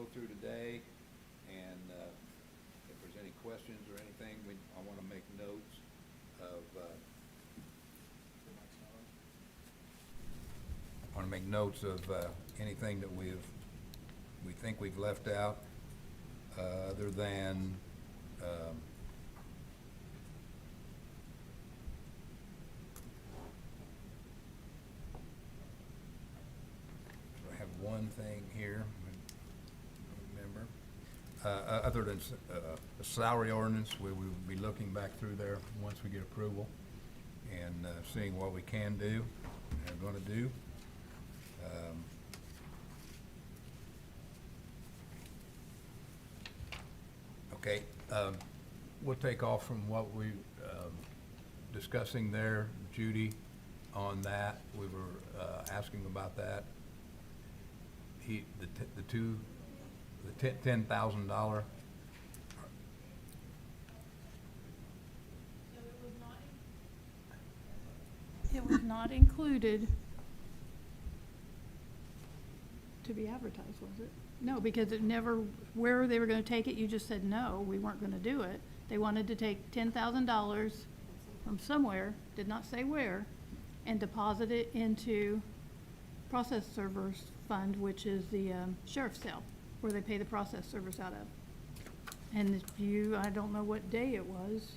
go through today, and if there's any questions or anything, I want to make notes of, anything that we think we've left out, other than, I have one thing here, remember, other than the salary ordinance, we will be looking back through there once we get approval and seeing what we can do and are going to do. Okay, we'll take off from what we discussing there, Judy, on that. We were asking about that. The $10,000. It was not included to be advertised, was it? No, because it never, where they were gonna take it, you just said no, we weren't gonna do it. They wanted to take $10,000 from somewhere, did not say where, and deposit it into process servers fund, which is the sheriff's sale, where they pay the process servers out of. And I don't know what day it was.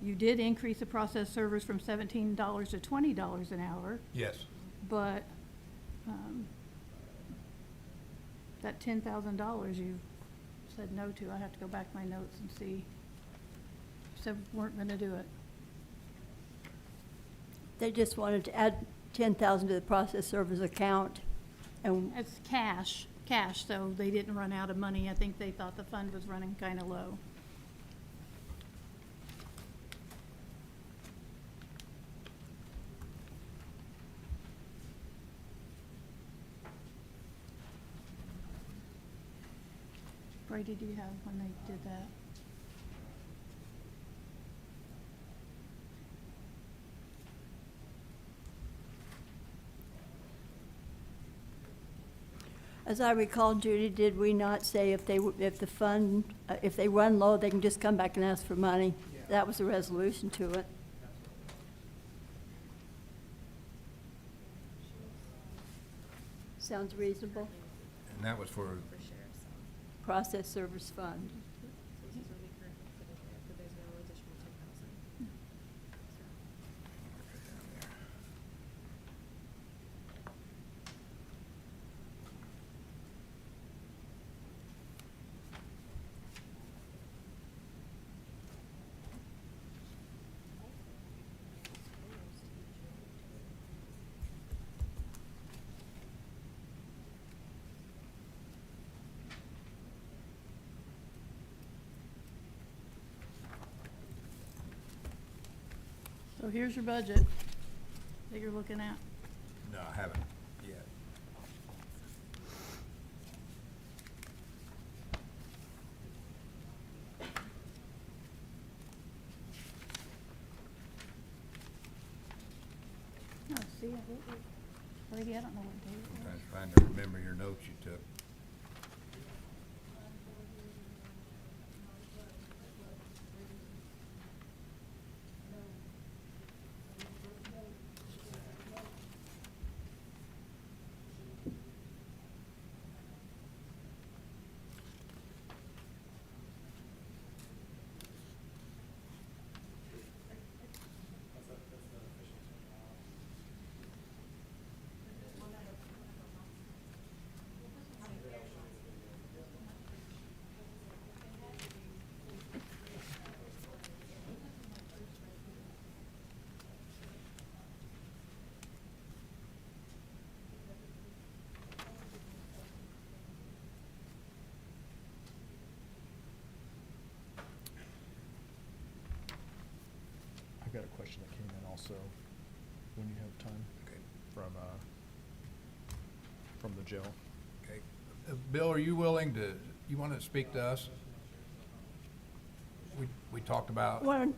You did increase the process servers from $17 to $20 an hour, Yes. but that $10,000 you said no to. I have to go back my notes and see. You said we weren't gonna do it. They just wanted to add 10,000 to the process servers account, and It's cash, so they didn't run out of money. I think they thought the fund was running kinda low. Brady, do you have when they did that? as I recall, Judy, did we not say if the fund, if they run low, they can just come back and ask for money? That was the resolution to it. Sounds reasonable. And that was for, Process servers fund. This is what we currently put in there, but there's no additional 10,000. So here's your budget that you're looking at. no, I haven't yet. Oh, see, Brady, I don't know what day it was. Sometimes trying to remember your notes you took. I've got a question that came in also, when you have time, Okay. from the jail. Okay. Bill, are you willing to, you want to speak to us? We talked about, Well,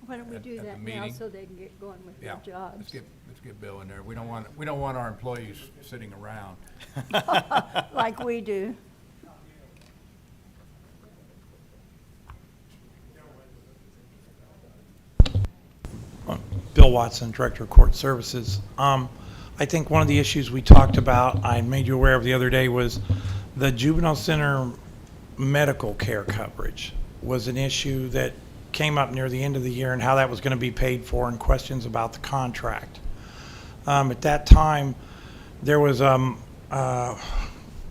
Why don't we at do the that now meeting. so they can get going with Yeah, their jobs? let's get Bill in there. We don't want our employees sitting around. Like we do. Bill Watson, Director of Court Services. I think one of the issues we talked about, I made you aware of the other day, was the juvenile center medical care coverage was an issue that came up near the end of the year and how that was going to be paid for and questions about the contract. At that time, there was a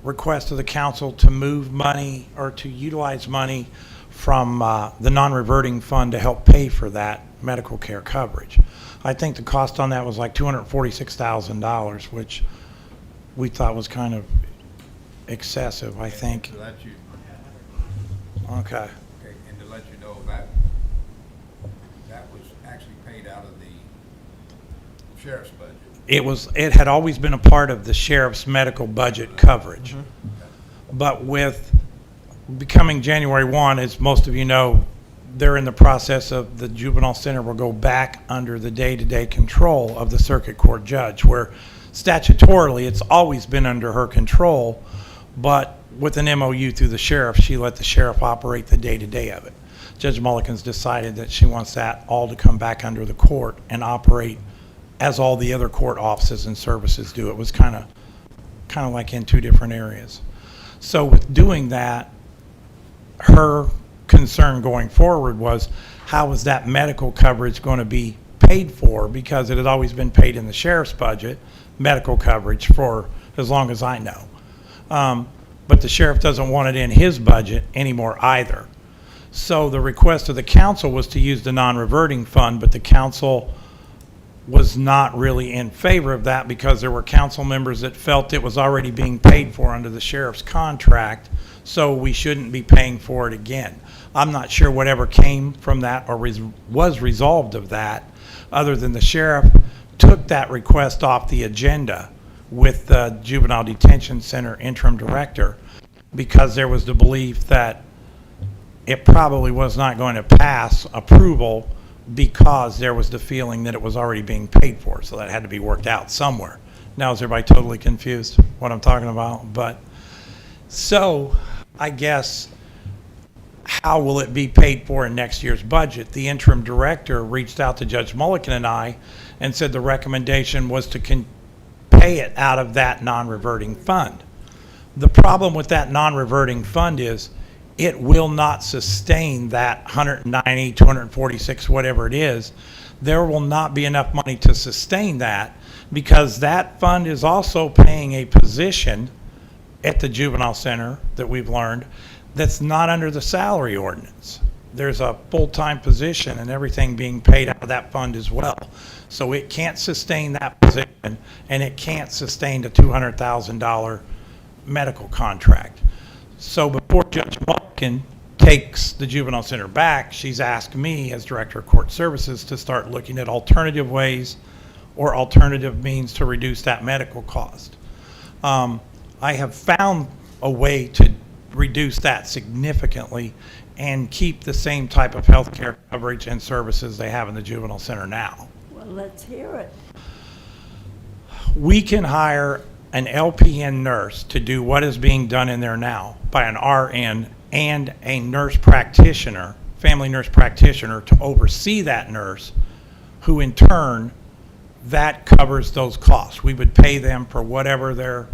request of the council to move money or to utilize money from the non-reverting fund to help pay for that medical care coverage. I think the cost on that was like $246,000, which we thought was kind of excessive, I think. To let you, Okay. okay, and to let you know that was actually paid out of the sheriff's budget. It had always been a part of the sheriff's medical budget coverage. But with becoming January 1, as most of you know, they're in the process of the juvenile center will go back under the day-to-day control of the circuit court judge, where statutorily it's always been under her control, but with an MOU through the sheriff, she let the sheriff operate the day-to-day of it. Judge Mulliken's decided that she wants that all to come back under the court and operate as all the other court offices and services do. It was kind of like in two different areas. So with doing that, her concern going forward was how was that medical coverage going to be paid for, because it had always been paid in the sheriff's budget, medical coverage, for as long as I know. But the sheriff doesn't want it in his budget anymore either. So the request of the council was to use the non-reverting fund, but the council was not really in favor of that because there were council members that felt it was already being paid for under the sheriff's contract, so we shouldn't be paying for it again. I'm not sure whatever came from that or was resolved of that, other than the sheriff took that request off the agenda with the Juvenile Detention Center interim director because there was the belief that it probably was not going to pass approval because there was the feeling that it was already being paid for, so that had to be worked out somewhere. Now is everybody totally confused what I'm talking about? But so I guess how will it be paid for in next year's budget? The interim director reached out to Judge Mulliken and I and said the recommendation was to pay it out of that non-reverting fund. The problem with that non-reverting fund is it will not sustain that 190, 246, whatever it is. There will not be enough money to sustain that because that fund is also paying a position at the juvenile center that we've learned that's not under the salary ordinance. There's a full-time position and everything being paid out of that fund as well. So it can't sustain that position and it can't sustain the $200,000 medical contract. So before Judge Mulliken takes the juvenile center back, she's asked me as Director of Court Services to start looking at alternative ways or alternative means to reduce that medical cost. I have found a way to reduce that significantly and keep the same type of health care coverage and services they have in the juvenile center now. Well, let's hear it. We can hire an LPN nurse to do what is being done in there now by an RN and a nurse practitioner, family nurse practitioner, to oversee that nurse, who in turn, that covers those costs. We would pay them for whatever their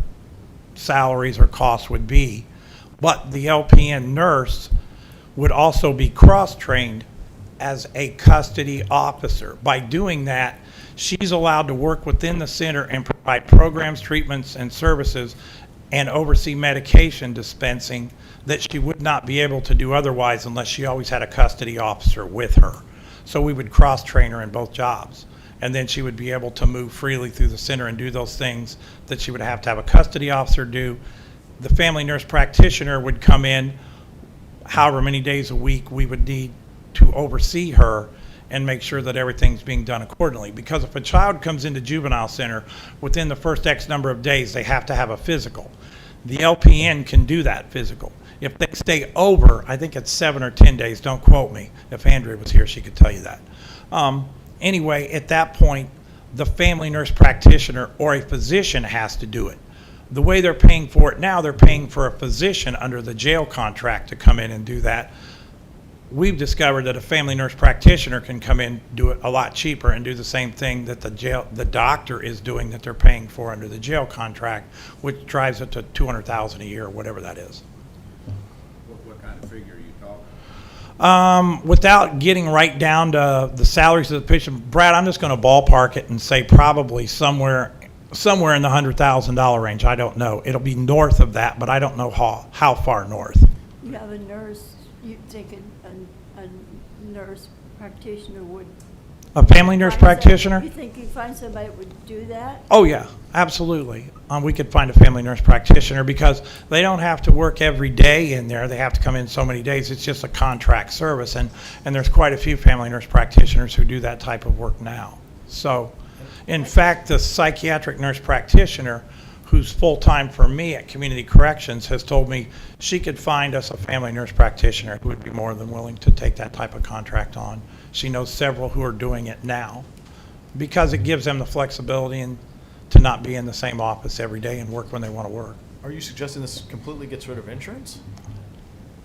salaries or costs would be. But the LPN nurse would also be cross-trained as a custody officer. By doing that, she's allowed to work within the center and provide programs, treatments, and services and oversee medication dispensing that she would not be able to do otherwise unless she always had a custody officer with her. So we would cross-train her in both jobs. And then she would be able to move freely through the center and do those things that she would have to have a custody officer do. The family nurse practitioner would come in however many days a week we would need to oversee her and make sure that everything's being done accordingly. Because if a child comes into juvenile center, within the first X number of days, they have to have a physical. The LPN can do that physical. If they stay over, I think it's 7 or 10 days, don't quote me. If Andrea was here, she could tell you that. Anyway, at that point, the family nurse practitioner or a physician has to do it. The way they're paying for it now, they're paying for a physician under the jail contract to come in and do that. We've discovered that a family nurse practitioner can come in, do it a lot cheaper, and do the same thing that the doctor is doing that they're paying for under the jail contract, which drives it to $200,000 a year, or whatever that is. What kind of figure are you talking? Without getting right down to the salaries of the patient, Brad, I'm just going to ballpark it and say probably somewhere in the $100,000 range. I don't know. It'll be north of that, but I don't know how far north. You have a nurse, you think a nurse practitioner would. A family nurse find some- practitioner? You think you'd find somebody that would do that? Oh, yeah, absolutely. We could find a family nurse practitioner because they don't have to work every day in there. They have to come in so many days. It's just a contract service, and there's quite a few family nurse practitioners who do that type of work now. So, in fact, the psychiatric nurse practitioner who's full-time for me at Community Corrections has told me she could find us a family nurse practitioner who would be more than willing to take that type of contract on. She knows several who are doing it now because it gives them the flexibility and to not be in the same office every day and work when they want to work. Are you suggesting this completely gets rid of insurance?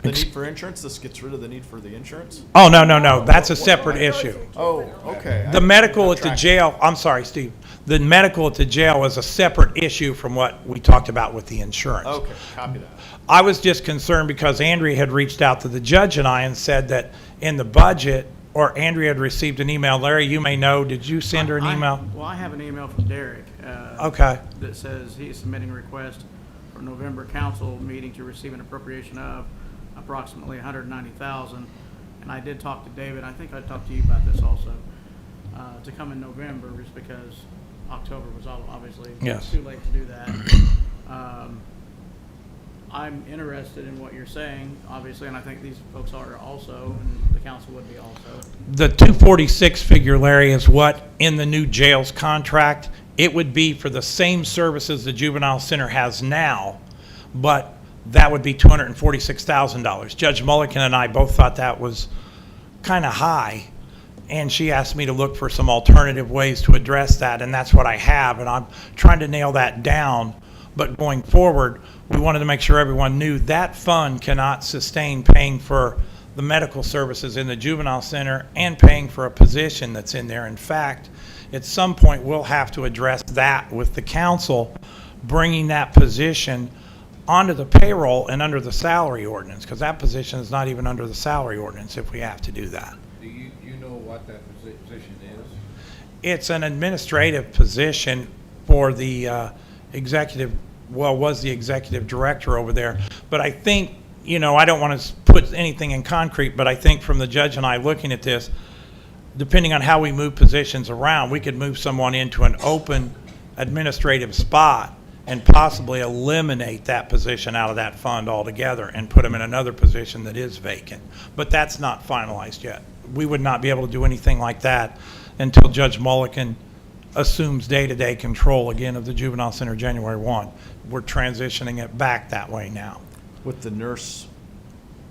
The need for insurance, this gets rid of the need for the insurance? Oh, no, that's a separate issue. Oh, okay. The medical at the Track. jail, I'm sorry, Steve, the medical at the jail is a separate issue from what we talked about with the insurance. Okay, copy that. I was just concerned because Andrea had reached out to the judge and I and said that in the budget, or Andrea had received an email. Larry, you may know, did you send her an email? Well, I have an email from Derek. Okay. That says he is submitting a request for November council meeting to receive an appropriation of approximately $190,000. And I did talk to David, I think I talked to you about this also, to come in November, just because October was obviously Yes. too late to do that. I'm interested in what you're saying, obviously, and I think these folks are also, and the council would be also. The 246 figure, Larry, is what in the new jails contract, it would be for the same services the juvenile center has now, but that would be $246,000. Judge Mulliken and I both thought that was kind of high, and she asked me to look for some alternative ways to address that, and that's what I have, and I'm trying to nail that down. But going forward, we wanted to make sure everyone knew that fund cannot sustain paying for the medical services in the juvenile center and paying for a position that's in there. In fact, at some point, we'll have to address that with the council, bringing that position onto the payroll and under the salary ordinance, because that position is not even under the salary ordinance if we have to do that. Do you know what that position is? It's an administrative position for the was the executive director over there. But I think, I don't want to put anything in concrete, but I think from the judge and I looking at this, depending on how we move positions around, we could move someone into an open administrative spot and possibly eliminate that position out of that fund altogether and put them in another position that is vacant. But that's not finalized yet. We would not be able to do anything like that until Judge Mulliken assumes day-to-day control again of the juvenile center January 1. We're transitioning it back that way now. With the nurse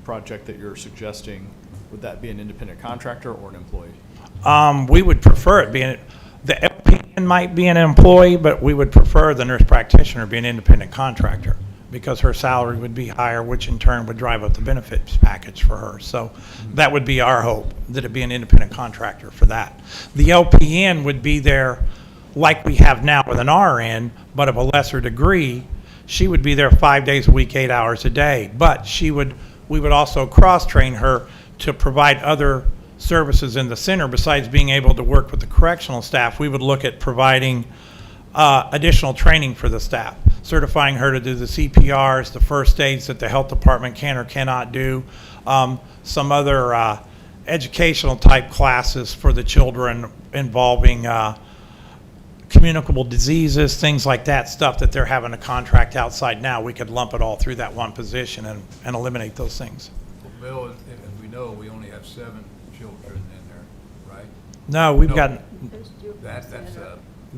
project that you're suggesting, would that be an independent contractor or an employee? We would prefer it being, the LPN might be an employee, but we would prefer the nurse practitioner be an independent contractor because her salary would be higher, which in turn would drive up the benefits package for her. So that would be our hope, that it'd be an independent contractor for that. The LPN would be there like we have now with an RN, but of a lesser degree. She would be there 5 days a week, 8 hours a day. But we would also cross-train her to provide other services in the center. Besides being able to work with the correctional staff, we would look at providing additional training for the staff, certifying her to do the CPRs, the first aids that the health department can or cannot do, some other educational type classes for the children involving communicable diseases, things like that, stuff that they're having a contract outside now. We could lump it all through that one position and eliminate those things. Well, Bill, as we know, we only have 7 children in there, right? No, we've No. got That's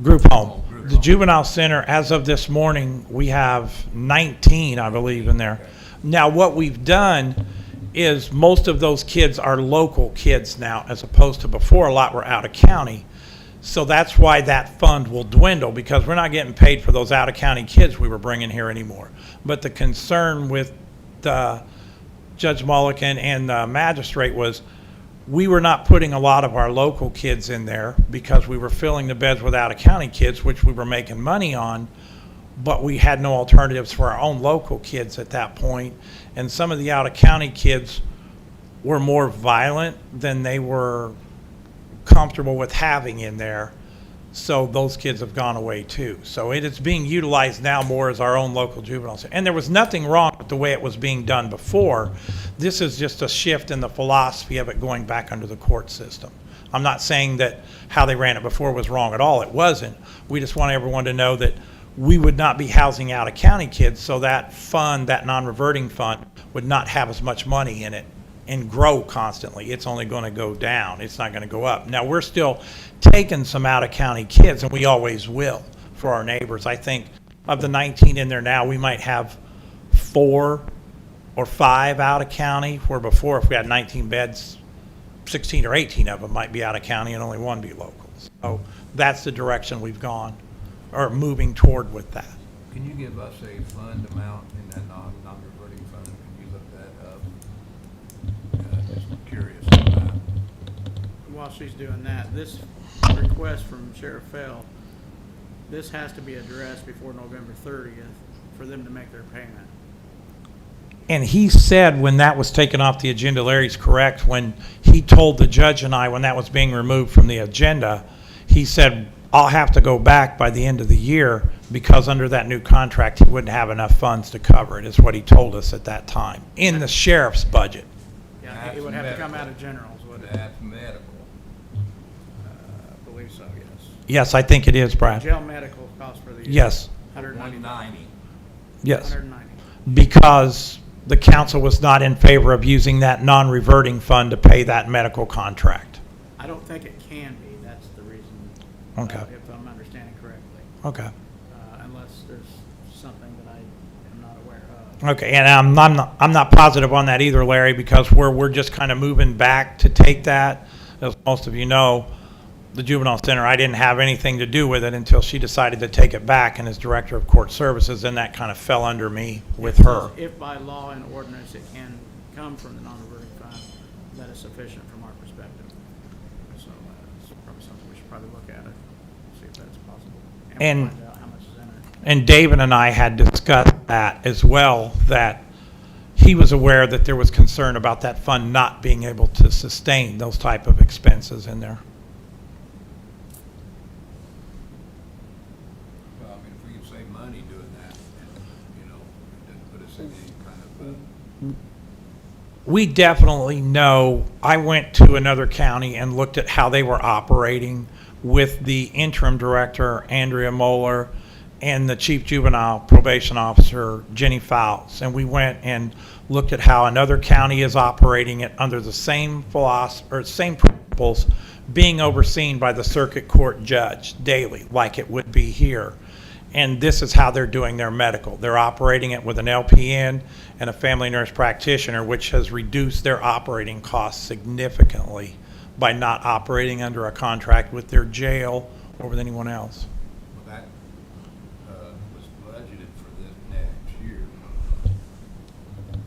group home. Group The home. juvenile center, as of this morning, we have 19, I believe, in there. Now, what we've done is most of those kids are local kids now, as opposed to before, a lot were out of county. So that's why that fund will dwindle, because we're not getting paid for those out-of-county kids we were bringing here anymore. But the concern with Judge Mulliken and the magistrate was we were not putting a lot of our local kids in there because we were filling the beds with out-of-county kids, which we were making money on, but we had no alternatives for our own local kids at that point. And some of the out-of-county kids were more violent than they were comfortable with having in there, so those kids have gone away too. So it is being utilized now more as our own local juvenile center. And there was nothing wrong with the way it was being done before. This is just a shift in the philosophy of it going back under the court system. I'm not saying that how they ran it before was wrong at all. It wasn't. We just want everyone to know that we would not be housing out-of-county kids, so that fund, that non-reverting fund, would not have as much money in it and grow constantly. It's only going to go down. It's not going to go up. Now, we're still taking some out-of-county kids, and we always will for our neighbors. I think of the 19 in there now, we might have 4 or 5 out-of-county, where before, if we had 19 beds, 16 or 18 of them might be out-of-county and only 1 be locals. So that's the direction we've gone, or moving toward with that. Can you give us a fund amount in that non-reverting fund? Can you look that up? Just curious on that. While she's doing that, this request from Sheriff Fell, this has to be addressed before November 30th for them to make their payment. And he said when that was taken off the agenda, Larry's correct, when he told the judge and I, when that was being removed from the agenda, he said, I'll have to go back by the end of the year because under that new contract, he wouldn't have enough funds to cover it, is what he told us at that time, in the sheriff's budget. Yeah, it would have to come out of generals, wouldn't it? That's medical. I believe so, yes. Yes, I think it is, Brad. Jail medical cost for the year. Yes, 190. yes. 190. Because the council was not in favor of using that non-reverting fund to pay that medical contract. I don't think it can be, that's the reason. Okay. If I'm understanding correctly, Okay. unless there's something that I am not aware of. Okay, and I'm not positive on that either, Larry, because we're just kind of moving back to take that. As most of you know, the juvenile center, I didn't have anything to do with it until she decided to take it back, and as director of court services, then that kind of fell under me with her. If by law and ordinance it can come from the non-reverting fund, that is sufficient from our perspective. So it's probably something we should probably look at it, see if that's possible. And- Find out how much is in it. And David and I had discussed that as well, that he was aware that there was concern about that fund not being able to sustain those type of expenses in there. Well, I mean, if we can save money doing that, and, you know, it doesn't put us in any kind of, We definitely know, I went to another county and looked at how they were operating with the interim director, Andrea Moeller, and the chief juvenile probation officer, Jenny Fowles. And we went and looked at how another county is operating it under the same philosophy, or same principles, being overseen by the circuit court judge daily, like it would be here. And this is how they're doing their medical. They're operating it with an LPN and a family nurse practitioner, which has reduced their operating costs significantly by not operating under a contract with their jail or with anyone else. well, that, was budgeted for this next year.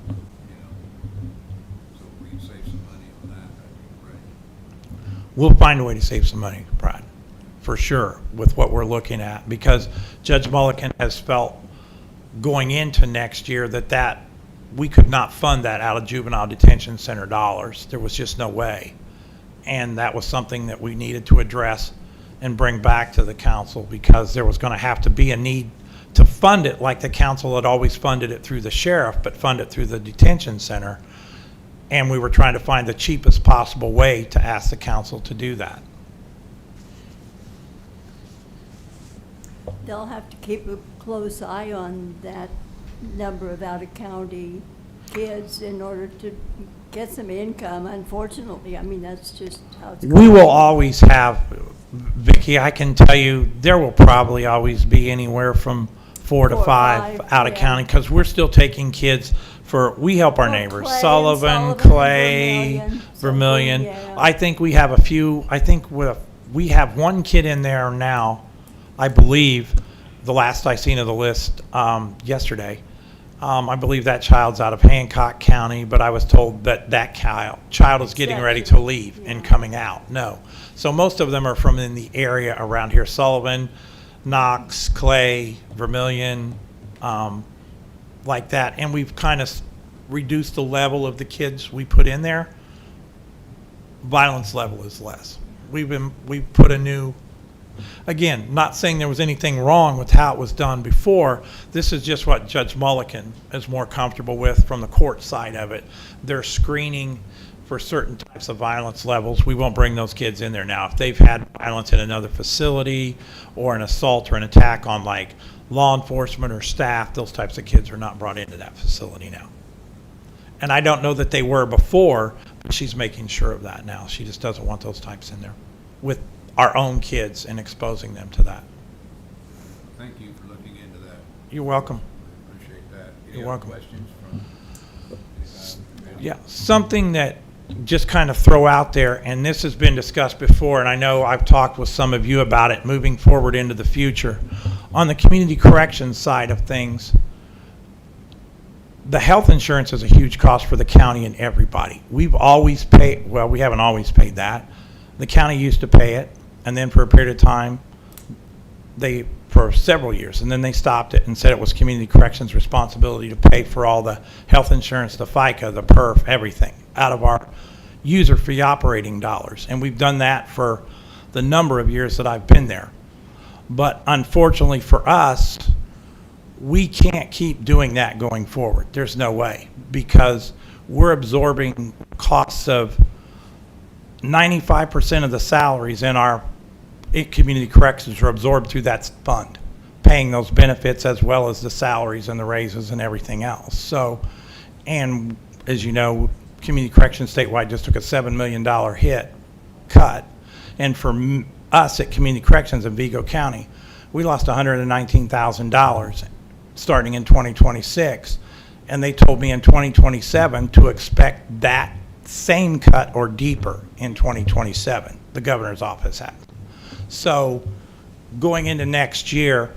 You know, so if we can save some money on that, that'd be great. We'll find a way to save some money, Brad, for sure, with what we're looking at, because Judge Mulliken has felt going into next year that we could not fund that out of juvenile detention center dollars. There was just no way. And that was something that we needed to address and bring back to the council, because there was going to have to be a need to fund it like the council had always funded it through the sheriff, but fund it through the detention center. And we were trying to find the cheapest possible way to ask the council to do that. They'll have to keep a close eye on that number of out-of-county kids in order to get some income, unfortunately. I mean, that's just how it's going. We will always have, Vicki, I can tell you, there will probably always be anywhere from 4 to Four or 5 five, out of yeah. county, because we're still taking kids we help our Well, neighbors, Clay and Sullivan, Sullivan, Clay, Vermillion, Vermillion. yeah. I think we have a few, I think we have one kid in there now, I believe, the last I seen of the list yesterday. I believe that child's out of Hancock County, but I was told that that child is getting ready to leave and coming out. No. So most of them are from in the area around here, Sullivan, Knox, Clay, Vermillion, like that. And we've kind of reduced the level of the kids we put in there. Violence level is less. We put a new, again, not saying there was anything wrong with how it was done before. This is just what Judge Mulliken is more comfortable with from the court side of it. They're screening for certain types of violence levels. We won't bring those kids in there now. If they've had violence in another facility or an assault or an attack on like law enforcement or staff, those types of kids are not brought into that facility now. And I don't know that they were before, but she's making sure of that now. She just doesn't want those types in there with our own kids and exposing them to that. Thank you for looking into that. You're welcome. Appreciate that. You're Any other welcome. questions from anybody? Yeah, something that just kind of throw out there, and this has been discussed before, and I know I've talked with some of you about it moving forward into the future. On the community corrections side of things, the health insurance is a huge cost for the county and everybody. We've always paid, well, we haven't always paid that. The county used to pay it, and then for a period of time, for several years, and then they stopped it and said it was community corrections' responsibility to pay for all the health insurance, the FICA, the PERF, everything, out of our user fee operating dollars. And we've done that for the number of years that I've been there. But unfortunately for us, we can't keep doing that going forward. There's no way, because we're absorbing costs of 95% of the salaries in our community corrections are absorbed through that fund, paying those benefits as well as the salaries and the raises and everything else. So, and as you know, community corrections statewide just took a $7 million cut. And for us at community corrections in Vigo County, we lost $119,000 starting in 2026. And they told me in 2027 to expect that same cut or deeper in 2027, the governor's office has. So going into next year,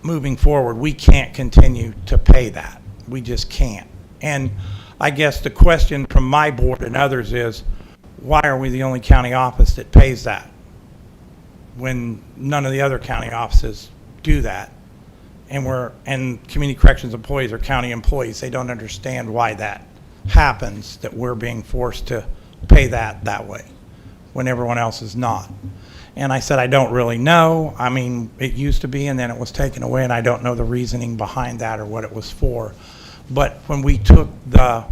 moving forward, we can't continue to pay that. We just can't. And I guess the question from my board and others is, why are we the only county office that pays that when none of the other county offices do that? And community corrections employees are county employees. They don't understand why that happens, that we're being forced to pay that way when everyone else is not. And I said, I don't really know. I mean, it used to be, and then it was taken away, and I don't know the reasoning behind that or what it was for. But when we took the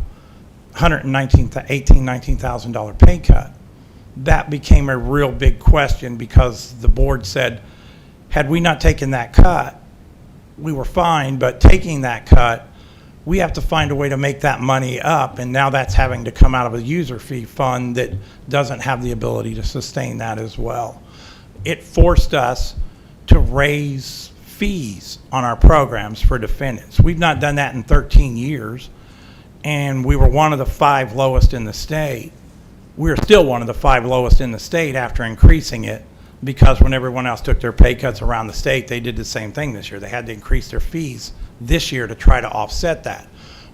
$19,000 pay cut, that became a real big question, because the board said, had we not taken that cut, we were fine, but taking that cut, we have to find a way to make that money up, and now that's having to come out of a user fee fund that doesn't have the ability to sustain that as well. It forced us to raise fees on our programs for defendants. We've not done that in 13 years, and we were one of the 5 lowest in the state. We're still one of the 5 lowest in the state after increasing it, because when everyone else took their pay cuts around the state, they did the same thing this year. They had to increase their fees this year to try to offset that.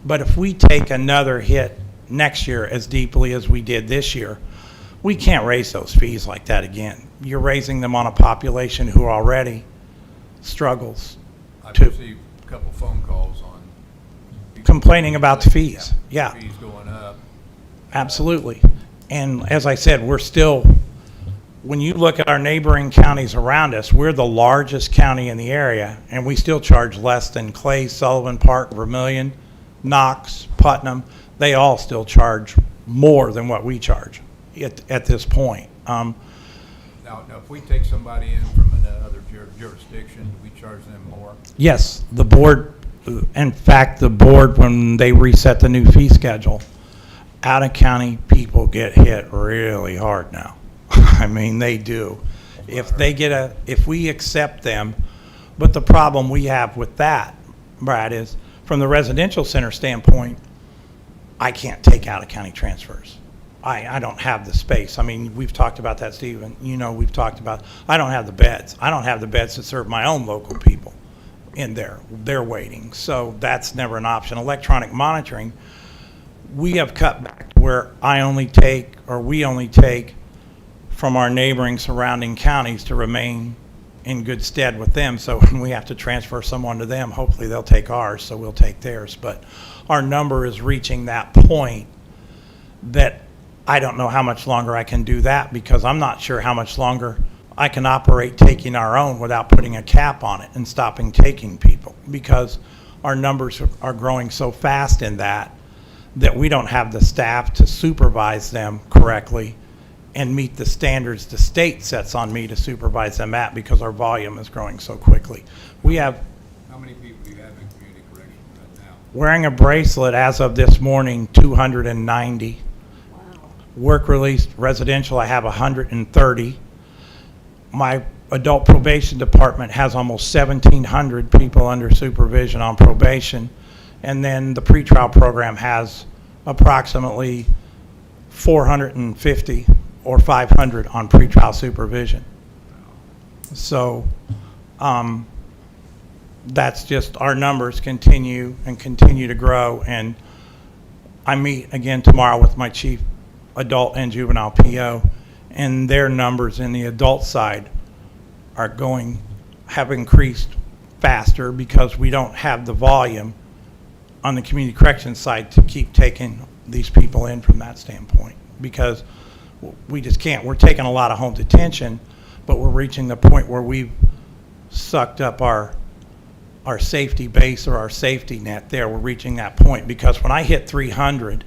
But if we take another hit next year as deeply as we did this year, we can't raise those fees like that again. You're raising them on a population who already struggles I've to received a couple phone calls on people complaining about the fees. Yeah, fees going up. absolutely. And as I said, we're still, when you look at our neighboring counties around us, we're the largest county in the area, and we still charge less than Clay, Sullivan Park, Vermillion, Knox, Putnam. They all still charge more than what we charge at this point. Now, if we take somebody in from another jurisdiction, do we charge them more? Yes, the board, in fact, the board, when they reset the new fee schedule, out-of-county people get hit really hard now. I mean, they do. If we accept them But the problem we have with that, Brad, is from the residential center standpoint, I can't take out of county transfers. I don't have the space. I mean, we've talked about that, Stephen. You know, we've talked about, I don't have the beds. I don't have the beds to serve my own local people in there. They're waiting. So that's never an option. Electronic monitoring, we have cut back to where we only take from our neighboring surrounding counties to remain in good stead with them. So when we have to transfer someone to them, hopefully they'll take ours, so we'll take theirs. But our number is reaching that point that I don't know how much longer I can do that, because I'm not sure how much longer I can operate taking our own without putting a cap on it and stopping taking people, because our numbers are growing so fast in that we don't have the staff to supervise them correctly and meet the standards the state sets on me to supervise them at, because our volume is growing so quickly. We have, How many people do you have in community corrections right now? wearing a bracelet as of this morning, 290. Wow. Work release residential, I have 130. My adult probation department has almost 1,700 people under supervision on probation. And then the pretrial program has approximately 450 or 500 on pretrial supervision. So that's just, our numbers continue to grow. And I meet again tomorrow with my chief adult and juvenile PO, and their numbers in the adult side have increased faster, because we don't have the volume on the community corrections side to keep taking these people in from that standpoint, because we just can't. We're taking a lot of home detention, but we're reaching the point where we've sucked up our safety base or our safety net there. We're reaching that point, because when I hit 300,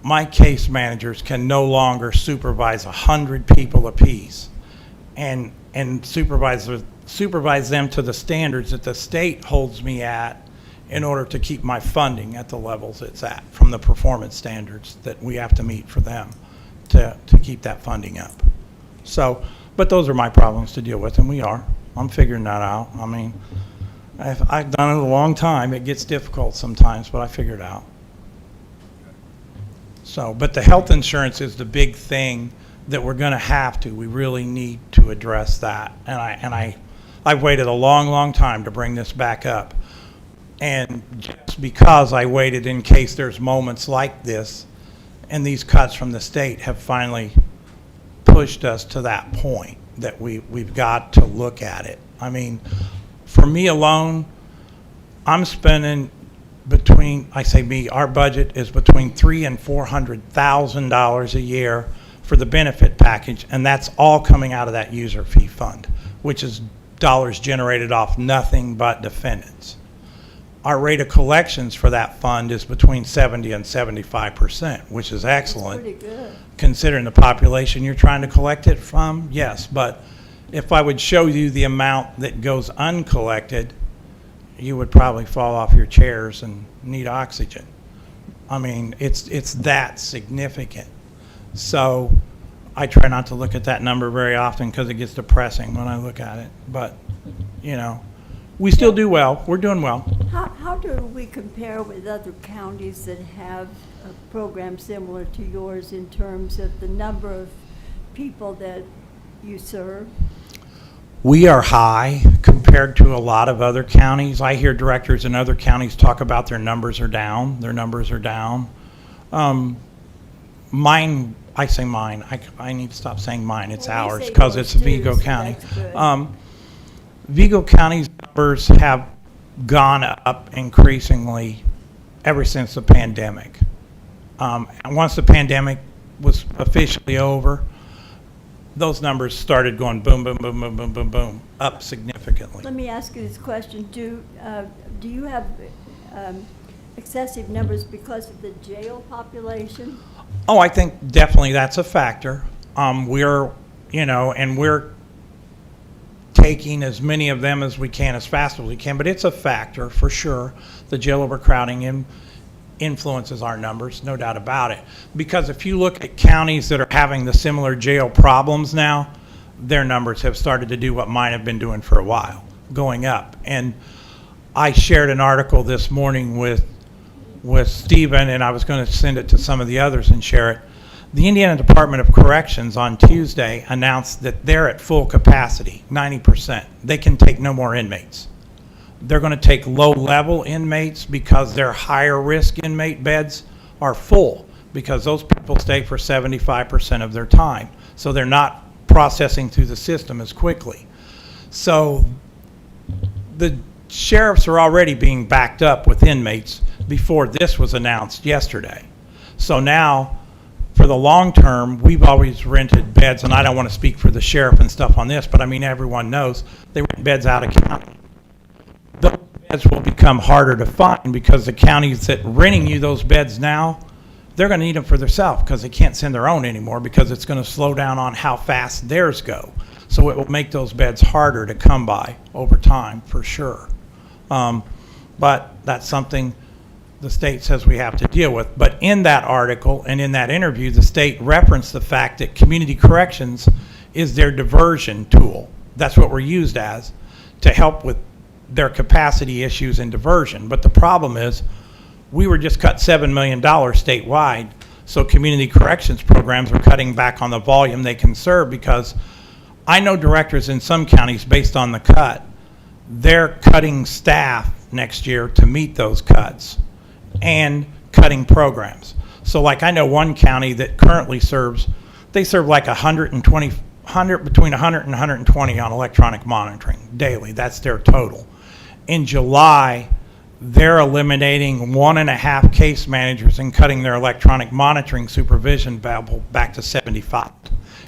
my case managers can no longer supervise 100 people apiece and supervise them to the standards that the state holds me at, in order to keep my funding at the levels it's at from the performance standards that we have to meet for them to keep that funding up. So, but those are my problems to deal with, and I'm figuring that out. I mean, I've done it a long time. It gets difficult sometimes, but I figure it out. So, but the health insurance is the big thing that we're going to have to. We really need to address that. And I've waited a long, long time to bring this back up. And just because I waited in case there's moments like this, and these cuts from the state have finally pushed us to that point that we've got to look at it. I mean, for me alone, I'm spending our budget is between $300,000 and $400,000 a year for the benefit package, and that's all coming out of that user fee fund, which is dollars generated off nothing but defendants. Our rate of collections for that fund is between 70 and 75%, which is excellent. That's pretty good. Considering the population you're trying to collect it from, yes. But if I would show you the amount that goes uncollected, you would probably fall off your chairs and need oxygen. I mean, it's that significant. So I try not to look at that number very often, because it gets depressing when I look at it. But, you know, we still do well. We're doing well. How do we compare with other counties that have a program similar to yours in terms of the number of people that you serve? We are high compared to a lot of other counties. I hear directors in other counties talk about their numbers are down. Their numbers are down. Mine, I say mine. I need to stop saying mine. It's Well, we ours, say because yours it's too, Vigo so County. that's good. Vigo County's numbers have gone up increasingly ever since the pandemic. And once the pandemic was officially over, those numbers started going boom, boom, boom, boom, boom, boom, boom, up significantly. Let me ask you this question. Do you have excessive numbers because of the jail population? Oh, I think definitely that's a factor. We're taking as many of them as we can, as fast as we can, but it's a factor for sure. The jail overcrowding influences our numbers, no doubt about it. Because if you look at counties that are having the similar jail problems now, their numbers have started to do what mine have been doing for a while. going up. And I shared an article this morning with Stephen, and I was going to send it to some of the others and share it. The Indiana Department of Corrections on Tuesday announced that they're at full capacity, 90%. They can take no more inmates. They're going to take low-level inmates because their higher-risk inmate beds are full, because those people stay for 75% of their time. So they're not processing through the system as quickly. So the sheriffs are already being backed up with inmates before this was announced yesterday. So now, for the long term, we've always rented beds, and I don't want to speak for the sheriff and stuff on this, but I mean, everyone knows they rent beds out of county. Those beds will become harder to find because the counties that renting you those beds now, they're going to need them for themselves because they can't send their own anymore because it's going to slow down on how fast theirs go. So it will make those beds harder to come by over time, for sure. But that's something the state says we have to deal with. But in that article and in that interview, the state referenced the fact that community corrections is their diversion tool. That's what we're used as to help with their capacity issues and diversion. But the problem is we were just cut $7 million statewide, so community corrections programs are cutting back on the volume they can serve, because I know directors in some counties, based on the cut, they're cutting staff next year to meet those cuts and cutting programs. So like I know one county that currently they serve like between 100 and 120 on electronic monitoring daily. That's their total. In July, they're eliminating 1.5 case managers and cutting their electronic monitoring supervision back to 75,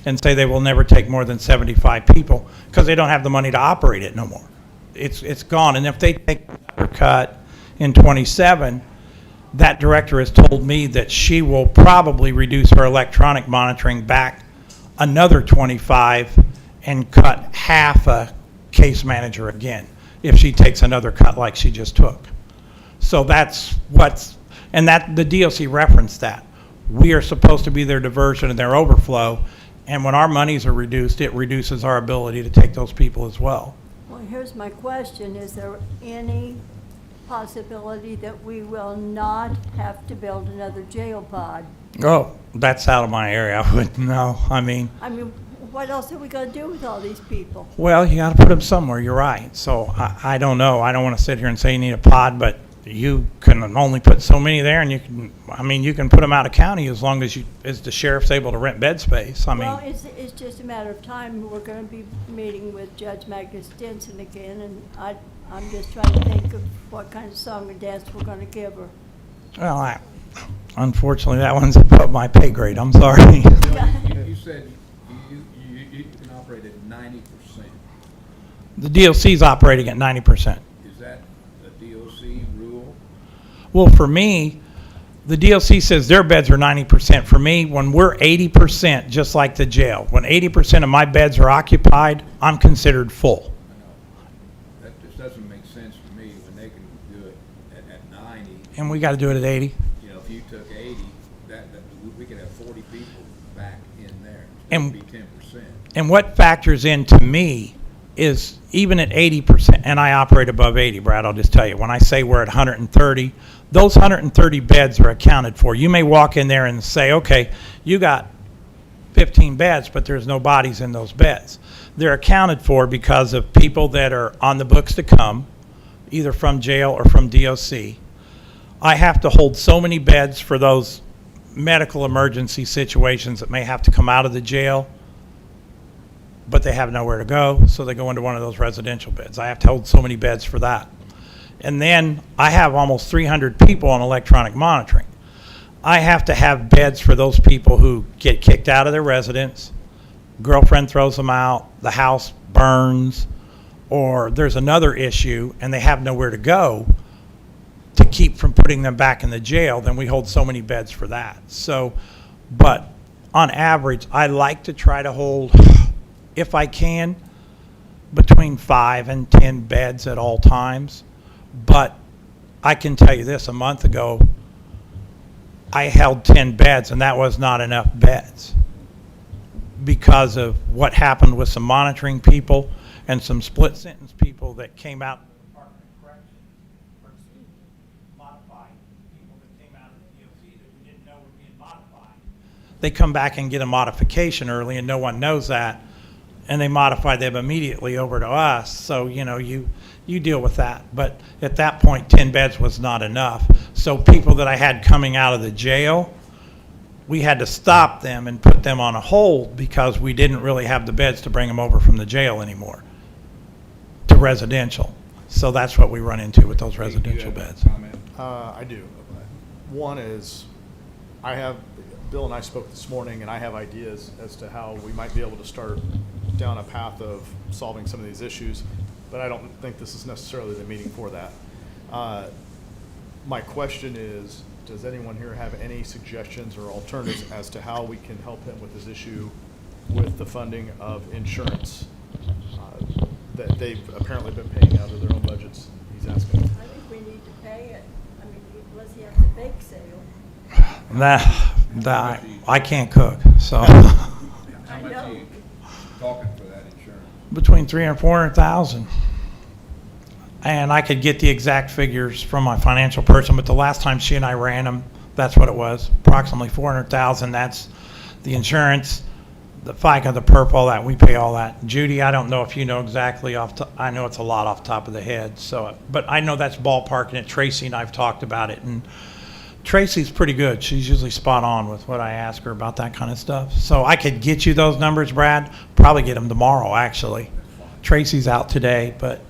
and say they will never take more than 75 people because they don't have the money to operate it no more. It's gone. And if they take another cut in 27, that director has told me that she will probably reduce her electronic monitoring back another 25 and cut half a case manager again if she takes another cut like she just took. So that's and that the DOC referenced that. We are supposed to be their diversion and their overflow, and when our monies are reduced, it reduces our ability to take those people as well. Well, here's my question. Is there any possibility that we will not have to build another jail pod? Oh, that's out of my area. I wouldn't know. I mean, what else are we going to do with all these people? well, you got to put them somewhere. You're right. So I don't know. I don't want to sit here and say you need a pod, but you can only put so many there, and you can put them out of county as long as the sheriff's able to rent bed space. Well, it's just a matter of time. We're going to be meeting with Judge Magnus Stinson again, and I'm just trying to think of what kind of song and dance we're going to give her. well, unfortunately, that one's above my pay grade. I'm sorry. You said you can operate at 90%. The DOC's operating at 90%. Is that a DOC rule? Well, for me, the DLC says their beds are 90%. For me, when we're 80%, just like the jail, when 80% of my beds are occupied, I'm considered full. I know. That just doesn't make sense to me when they can do it at 90. And we got to do it at 80. You know, if you took 80, we could have 40 people back in there. And- It'd be 10%. And what factors into me is even at 80%, and I operate above 80, Brad, I'll just tell you, when I say we're at 130, those 130 beds are accounted for. You may walk in there and say, okay, you got 15 beds, but there's no bodies in those beds. They're accounted for because of people that are on the books to come, either from jail or from DOC. I have to hold so many beds for those medical emergency situations that may have to come out of the jail, but they have nowhere to go, so they go into one of those residential beds. I have to hold so many beds for that. And then I have almost 300 people on electronic monitoring. I have to have beds for those people who get kicked out of their residence, girlfriend throws them out, the house burns, or there's another issue and they have nowhere to go to keep from putting them back in the jail. Then we hold so many beds for that. So, but on average, I like to try to hold, if I can, between 5 and 10 beds at all times. But I can tell you this, a month ago, I held 10 beds, and that was not enough beds because of what happened with some monitoring people. and some split sentence people that came out of the Department of Corrections, or excuse me, modified people that came out of the DOC that we didn't know were being modified. They come back and get a modification early, and no one knows that, and they modify them immediately over to us. So, you know, you deal with that. But at that point, 10 beds was not enough. So people that I had coming out of the jail, we had to stop them and put them on a hold because we didn't really have the beds to bring them over from the jail anymore to residential. So that's what we run into with those residential Do you have a beds. comment? I do. One is, Bill and I spoke this morning, and I have ideas as to how we might be able to start down a path of solving some of these issues, but I don't think this is necessarily the meeting for that. My question is, does anyone here have any suggestions or alternatives as to how we can help him with his issue with the funding of insurance that they've apparently been paying out of their own budgets? He's asking. I think we need to pay it. I mean, unless you have to bake sale. That I can't cook, so How much are you talking for that insurance? between 300,000 and 400,000. And I could get the exact figures from my financial person, but the last time she and I ran them, that's what it was, approximately 400,000. That's the insurance, the FICA, the PERP, all that. We pay all that. Judy, I don't know if you know exactly I know it's a lot off the top of the head. So, but I know that's ballparking it. Tracy and I've talked about it, and Tracy's pretty good. She's usually spot on with what I ask her about that kind of stuff. So I could get you those numbers, Brad. Probably get them tomorrow, actually. Tracy's out today, but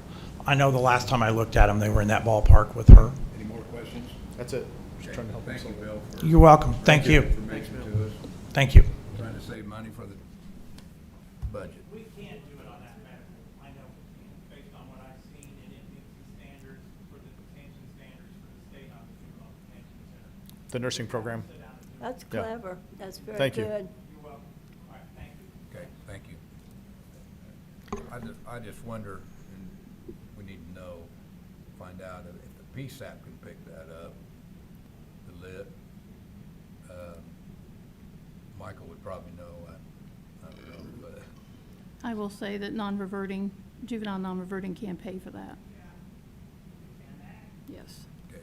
I know the last time I looked at them, they were in that ballpark with her. Any more questions? That's it. Just trying to help him Thank you, solve it. Bill, for You're welcome. Thank you. information to us. Thank you. Trying to save money for the budget. We can't do it on that medical. I know we can't, based on what I've seen, and it meets the standards for the detention standards for the state on the juvenile detention center. The nursing program. That's Yeah. clever. That's very Thank you. good. You're welcome. All right, thank you. Okay, thank you. I just wonder, and we need to know, find out if the PSAP can pick that up, the lit. Michael would probably know, I don't know, but, I will say that juvenile non-reverting can't pay for that. Yes. okay.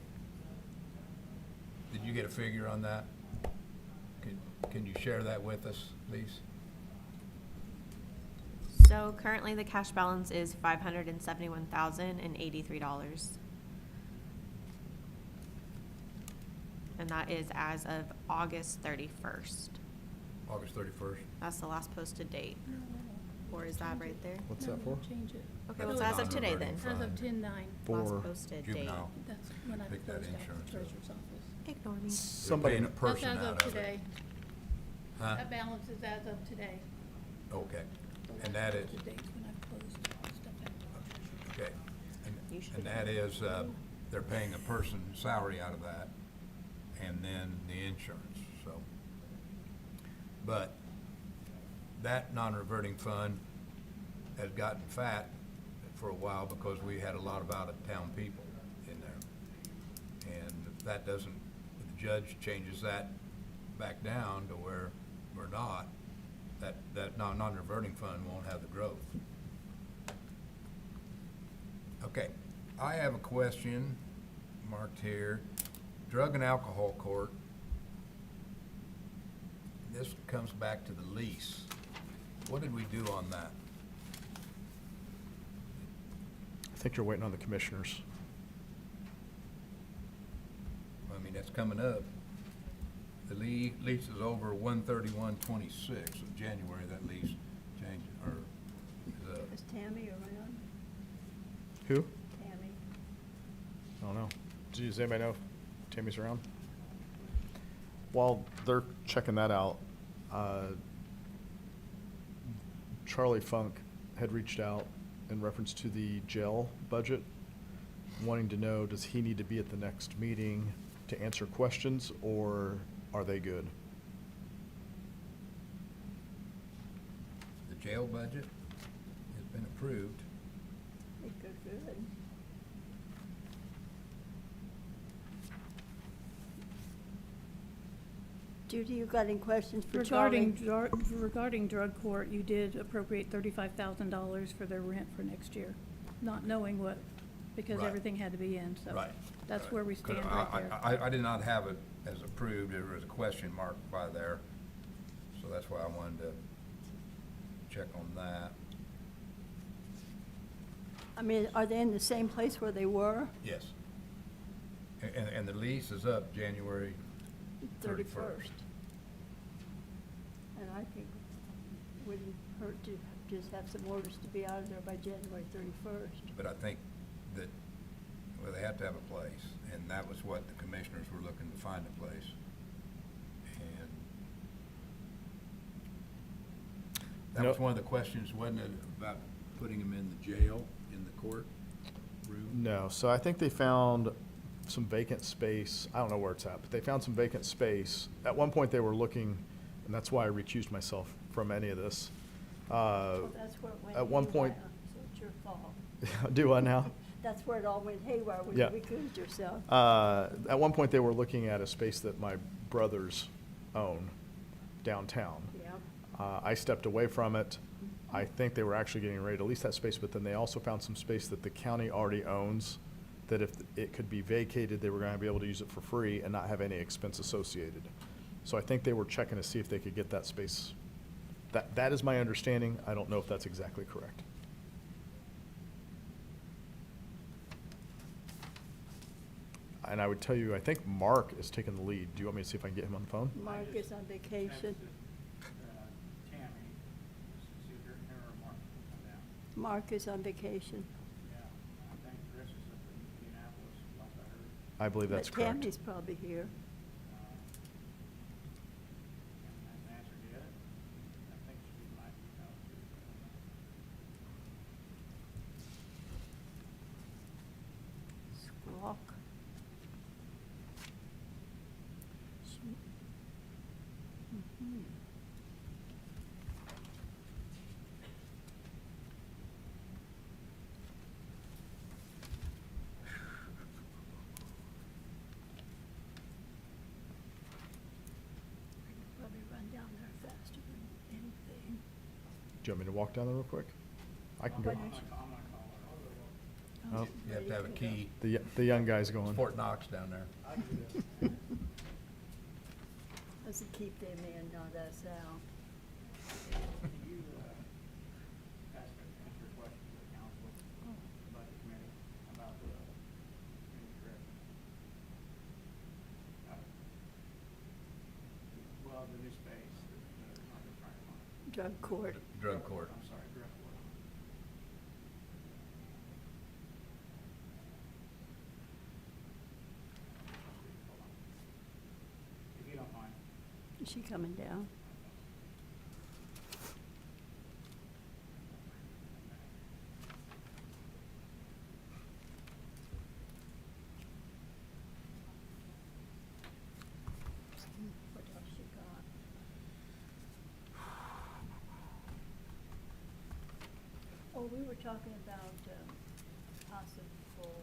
Did you get a figure on that? Can you share that with us, please? So currently the cash balance is $571,083. And that is as of August 31st. August 31st? That's the last posted date. Or is that right there? What's that for? Change it. Okay, well, it's as of today then. Non-reverting As of fund. 10/9. Last For posted date. Juvenile. That's when I Pick that closed out insurance the up. treasurer's office. Ignore me. They're Somebody, paying a That's person as out of of it. today. Huh? That balance is as of today. Okay, The and last that is, posted date's when I closed stuff out. okay. You And- should And be that fine. is, they're paying a person's salary out of that, and then the insurance, so. But that non-reverting fund has gotten fat for a while because we had a lot of out-of-town people in there. And if that doesn't, if the judge changes that back down to where we're not, that non-reverting fund won't have the growth. Okay, I have a question marked here. Drug and alcohol court. This comes back to the lease. What did we do on that? I think you're waiting on the commissioners. I mean, that's coming up. The lease is over 1/31/26 of January, that lease change, or is up. Is Tammy around? Who? Tammy? I don't know. Does anybody know if Tammy's around? While they're checking that out, Charlie Funk had reached out in reference to the jail budget, wanting to know, does he need to be at the next meeting to answer questions, or are they good? The jail budget has been approved. I think they're good. Judy, you got any questions for Charlie? Regarding drug court, you did appropriate $35,000 for their rent for next year, not knowing what, because Right. everything had to be in, so. Right. That's Right. where we 'Cause stand right there. I did not have it as approved. There was a question mark by there. So that's why I wanted to check on that. I mean, are they in the same place where they were? Yes. And the lease is up January 31st. And I think it wouldn't hurt to just have some orders to be out of there by January 31st. But I think that, well, they have to have a place, and that was what the commissioners were looking to find a place. And that was No. one of the questions, wasn't it, about putting them in the jail, in the court room? No, so I think they found some vacant space. I don't know where it's at, but they found some vacant space. At one point, they were looking, and that's why I recused myself from any of this. Well, that's where it went At one point, haywire, so it's your fault. do I now? That's where it all went haywire when Yeah. you recused yourself. At one point, they were looking at a space that my brothers own downtown. Yeah. I stepped away from it. I think they were actually getting ready to lease that space, but then they also found some space that the county already owns, that if it could be vacated, they were gonna be able to use it for free and not have any expense associated. So I think they were checking to see if they could get that space. That is my understanding. I don't know if that's exactly correct. And I would tell you, I think Mark is taking the lead. Do you want me to see if I can get him on the phone? Mark is on vacation. Tammy, see if her or Mark can come down. Mark is on vacation. Yeah, I think Chris is up in Indianapolis, like I heard. I believe that's But correct. Tammy's probably here. And that's answered yet. I think she might be out too. Squawk. Mhm. I could probably run down there faster than anything. Do you want me to walk down there real quick? I can go. Why don't you- I'm gonna call her. Oh. You have to have a key. The young guy's going. Fort Knox down there. Does it keep them in, not us out? You, ask answer a question to the council, budget committee, about the community correction. Well, the new space, not the prior one. Drug court. Drug court. I'm sorry, drug court. If you don't mind. Is she coming down? What else you got? Oh, we were talking about possible,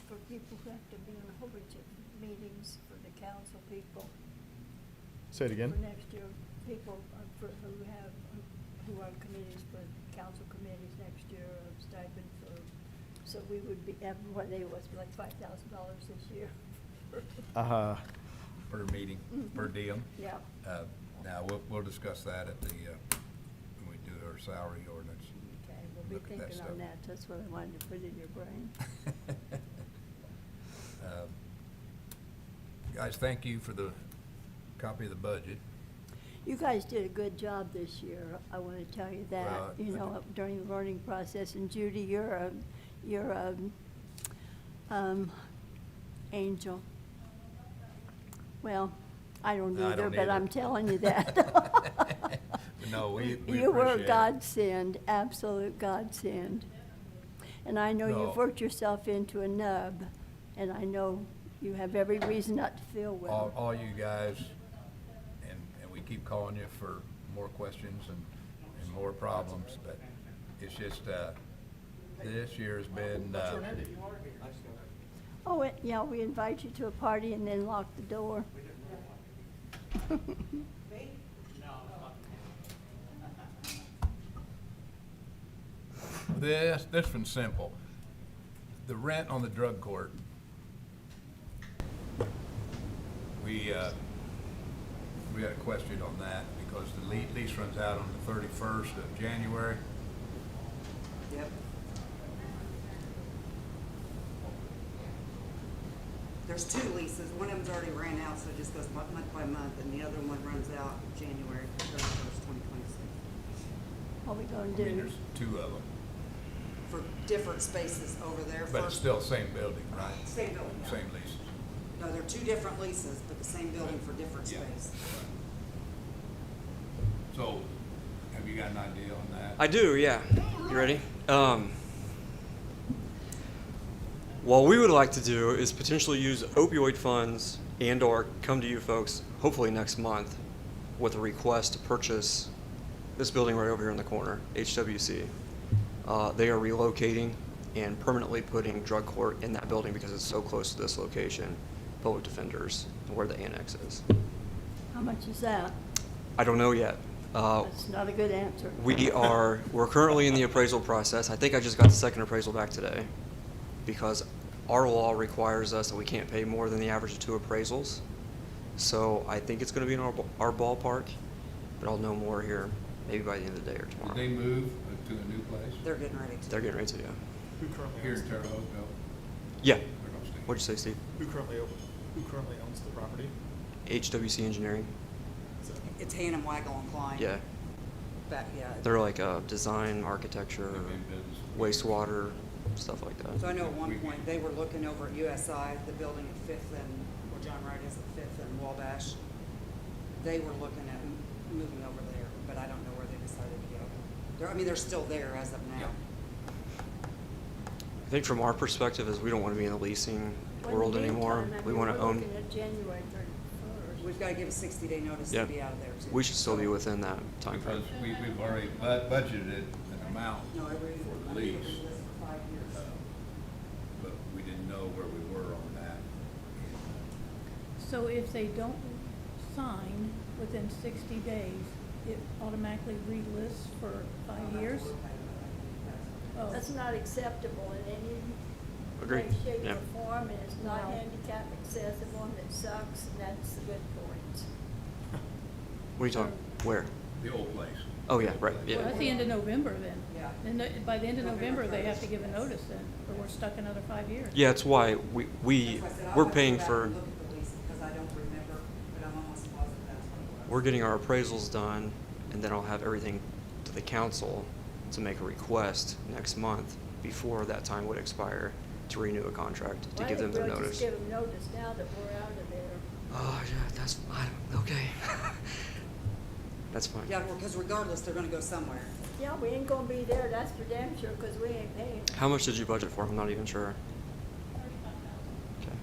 for people who have to be in a whole bunch of meetings for the council people. Say it again. For next year, people who are on committees for council committees next year, a stipend for, so we would be, what they was, like $5,000 this year. Per meeting, per Mhm. diem. Yeah. Now, we'll discuss that at the, when we do our salary ordinance. Okay, we'll be Look at that thinking stuff. on that, that's what I wanted to put in your brain. Guys, thank you for the copy of the budget. You guys did a good job this year, I want to tell you that, Well, you know, during the learning process. And Judy, you're a angel. Well, I don't I either, don't but I'm either. telling you that. No, we You were a appreciate it. godsend, absolute godsend. And I know No. you've worked yourself into a nub, and I know you have every reason not to feel well. All you guys, and we keep calling you for more questions and more problems, but it's just, this year's been, Oh, yeah, we invite you to a party and then lock the door. This one's simple. The rent on the drug court. We had a question on that because the lease runs out on the 31st of January. Yep. There's two leases. One of them's already ran out, so it just goes month by month, and the other one runs out January 31st, 2026. What we gonna I mean, do? there's two of them, For different spaces over there. but it's First- still the same building, right? Same building, yeah. Same lease. No, they're two different leases, but the same building for different Yeah. space. So, have you got an idea on that? I do, yeah. You ready? What we would like to do is potentially use opioid funds and/or come to you folks, hopefully next month, with a request to purchase this building right over here in the corner, HWC. They are relocating and permanently putting drug court in that building because it's so close to this location, public defenders, where the annex is. How much is that? I don't know yet. That's not a good answer. We're currently in the appraisal process. I think I just got the second appraisal back today because our law requires us that we can't pay more than the average of 2 appraisals. So I think it's gonna be in our ballpark, but I'll know more here maybe by the end of the day or Did tomorrow. they move to a new place? They're getting ready to. They're getting ready to, yeah. Who currently Here owns in the Terre Haute, no? Yeah. They're gonna stay. What'd you say, Steve? Who currently owns the property? HWC Engineering. It's Hannum, Waggle, and Klein. Yeah. Back, yeah. They're like design, architecture, They've been in business. wastewater, stuff like that. So I know at one point, they were looking over at USI, the building at Fifth and, where John Wright is at Fifth and Wabash. They were looking at moving over there, but I don't know where they decided to go. They're still there as of now. I think from our perspective is we don't want to be in the leasing Well, world in the anymore. meantime, I We mean, want to we're own. looking at January 31st. We've got to give a 60-day notice Yeah. to be out of there too. We should still be within that time Because frame. we've already budgeted an amount No, for the I think it lease, was listed for 5 years. but we didn't know where we were on that. So if they don't sign within 60 days, it automatically relists for 5 years? Oh. That's not acceptable in any Agreed. way, shape, Yeah. or form, and it's not Wow. handicap accessible, and it sucks, and that's the good point. What are you talking? Where? The old place. Oh, yeah, right, Well, yeah. that's the end of November then. Yeah. And by the end of November, they have to give a notice then, or we're stuck another 5 years. Yeah, it's why That's why I said I'll we're have to paying go back for, and look at the lease because I don't remember, but I'm almost positive that's what it was. we're getting our appraisals done, and then I'll have everything to the council to make a request next month before that time would expire to renew a contract, to give them their Why don't we notice. just give them notice now that we're out of there? Oh, yeah, okay. That's fine. Yeah, because regardless, they're gonna go somewhere. Yeah, we ain't gonna be there, that's for damn sure, 'cause we ain't paying. How much did you budget for? I'm not even sure. Okay.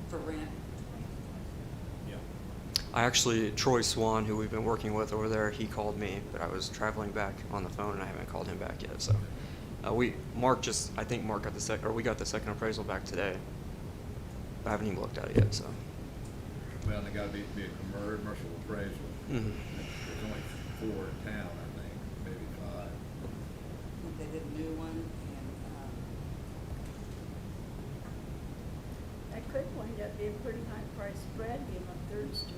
For rent. I actually, Troy Swan, who we've been working with over there, he called me, but I was traveling back on the phone and I haven't called him back yet, so. I think Mark got we got the second appraisal back today. I haven't even looked at it yet, so. Well, they gotta be a commercial appraisal. Mhm. There's only 4 in town, I think, maybe 5. I think they did a new one and, That could wind up being a pretty high price spread being on Third Street.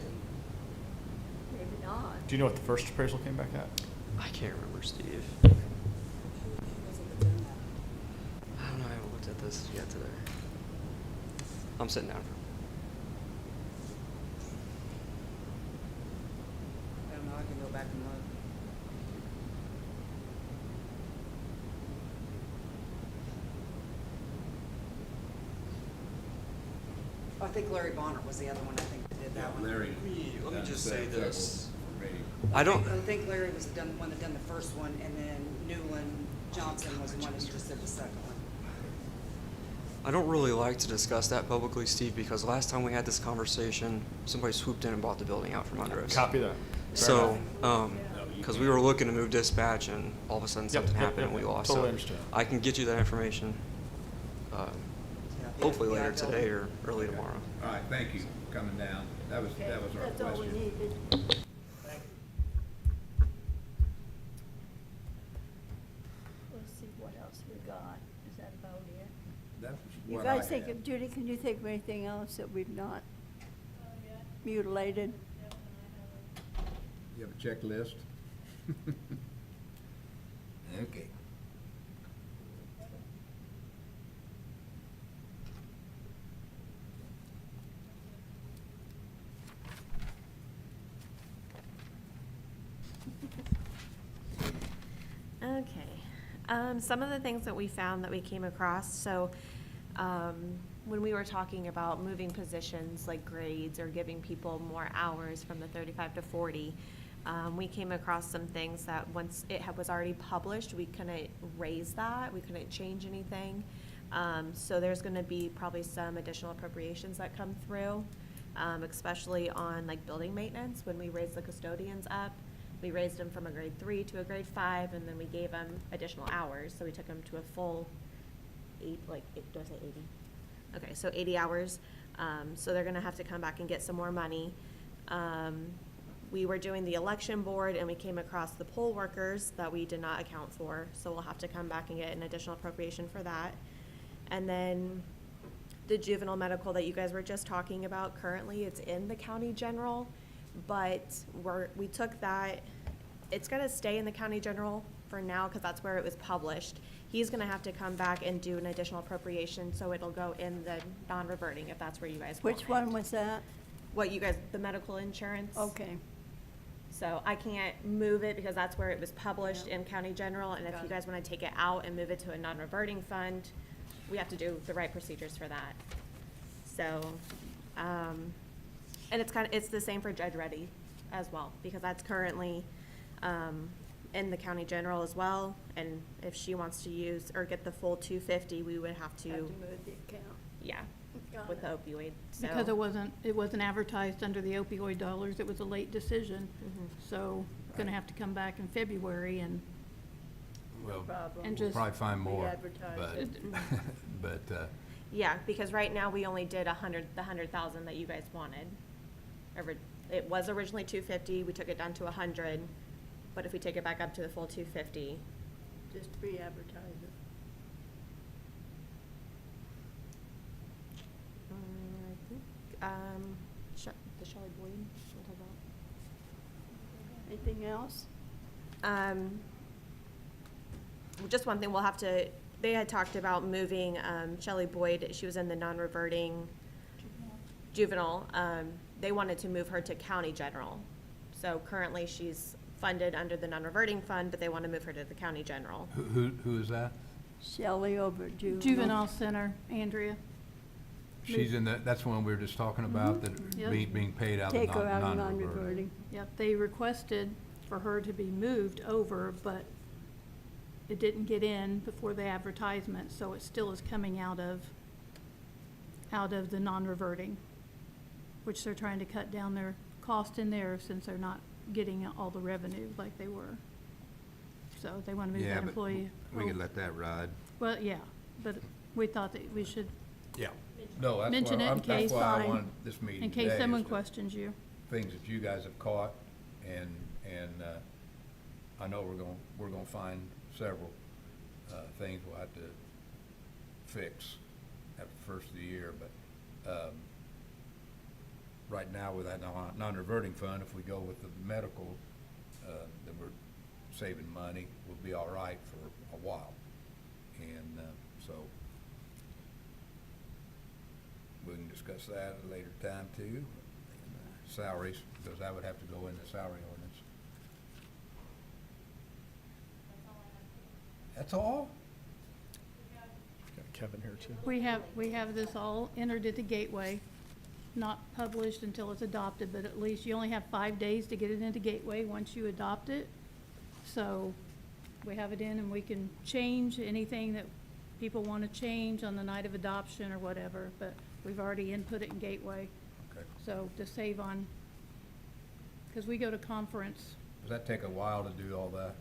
Maybe not. Do you know what the first appraisal came back at? I can't remember, Steve. who was it that done that? I don't know, I haven't looked at this yet today. I'm sitting down. I don't know, I can go back and look. I think Larry Bonner was the other one, I think, that did that one. Larry. Let me done just say several this. for me. I don't, I think Larry was the one that done the first one, and then Newland Johnson was the one that just did the second one. I don't really like to discuss that publicly, Steve, because last time we had this conversation, somebody swooped in and bought the building out from under us. Copy that. Fair So, enough. because we were looking to move dispatch and all of a sudden Yep, something yep, happened and yep, we lost. totally So understand. I can get you that information. hopefully Yeah, later Bill. today or early tomorrow. All right, thank you for coming down. That was our question. That's all we needed. Let's see what else we got. Is that about it? That was You what I guys think had. of, Judy, can you think of anything else that we've not mutilated? You have a checklist? Okay. Okay. Some of the things that we found that we came across, when we were talking about moving positions like grades or giving people more hours from the 35 to 40, we came across some things that once was already published, we couldn't raise that, we couldn't change anything. So there's gonna be probably some additional appropriations that come through, especially on like building maintenance. When we raised the custodians up, we raised them from a grade 3 to a grade 5, and then we gave them additional hours, so we took them to a full do I say 80? Okay, so 80 hours, so they're gonna have to come back and get some more money. We were doing the election board, and we came across the poll workers that we did not account for, so we'll have to come back and get an additional appropriation for that. And then the juvenile medical that you guys were just talking about, currently it's in the county general, but we took that, it's gonna stay in the county general for now, because that's where it was published. He's gonna have to come back and do an additional appropriation, so it'll go in the non-reverting, if that's where you guys want Which it. one was that? What you guys, the medical insurance? Okay. So I can't move it because that's where it was published Yeah. in county general, and if Got you it. guys wanna take it out and move it to a non-reverting fund, we have to do the right procedures for that. So, and it's the same for Judge Reddy as well, because that's currently, in the county general as well, and if she wants to use, or get the full 250, we would have to, Have to move the account. yeah, Got with it. the opioid, so. Because it wasn't advertised under the opioid dollars, it was a late decision. Mhm. So, gonna have to come back in February and, Well, Problem. And we'll just probably find more, re-advertise but, Yeah, because right now, we only did the 100,000 that you guys wanted. It was originally 250, we took it down to 100, but if we take it back up to the full 250, Just re-advertise it. I think, the Shelley Boyd, we'll talk Anything else? about. Just one thing, they had talked about moving, Shelley Boyd, she was in the non-reverting juvenile, they wanted to move her to county general. So currently, she's funded under the non-reverting fund, but they want to move her to the county general. who is that? Shelley over at Juvenile. juvenile center, Andrea. She's in that's the one we were just talking about, that Yep. being paid out of Take her out of non-reverting. non-reverting. Yep, they requested for her to be moved over, but it didn't get in before the advertisement, so it still is coming out of the non-reverting, which they're trying to cut down their cost in there since they're not getting all the revenue like they were. So they want to move Yeah, that but employee. we could let that ride. Well, yeah, but we thought that we should, Yeah. No, that's Mention why, it in case- that's why I Fine. wanted this meeting in today. case is someone to- questions you. Things that you guys have caught, and I know we're gonna find several, things we'll have to fix at the first of the year, but, right now with that non-reverting fund, if we go with the medical, then we're saving money, we'll be all right for a while. And, so, we can discuss that at a later time too. And, salaries, because that would have to go in the salary ordinance. That's all? Got Kevin here too. We have this all entered into Gateway, not published until it's adopted, but at least you only have 5 days to get it into Gateway once you adopt it. So we have it in and we can change anything that people want to change on the night of adoption or whatever, but we've already input it in Gateway. Okay. So to save on, because we go to conference, Does that take a while to do all that?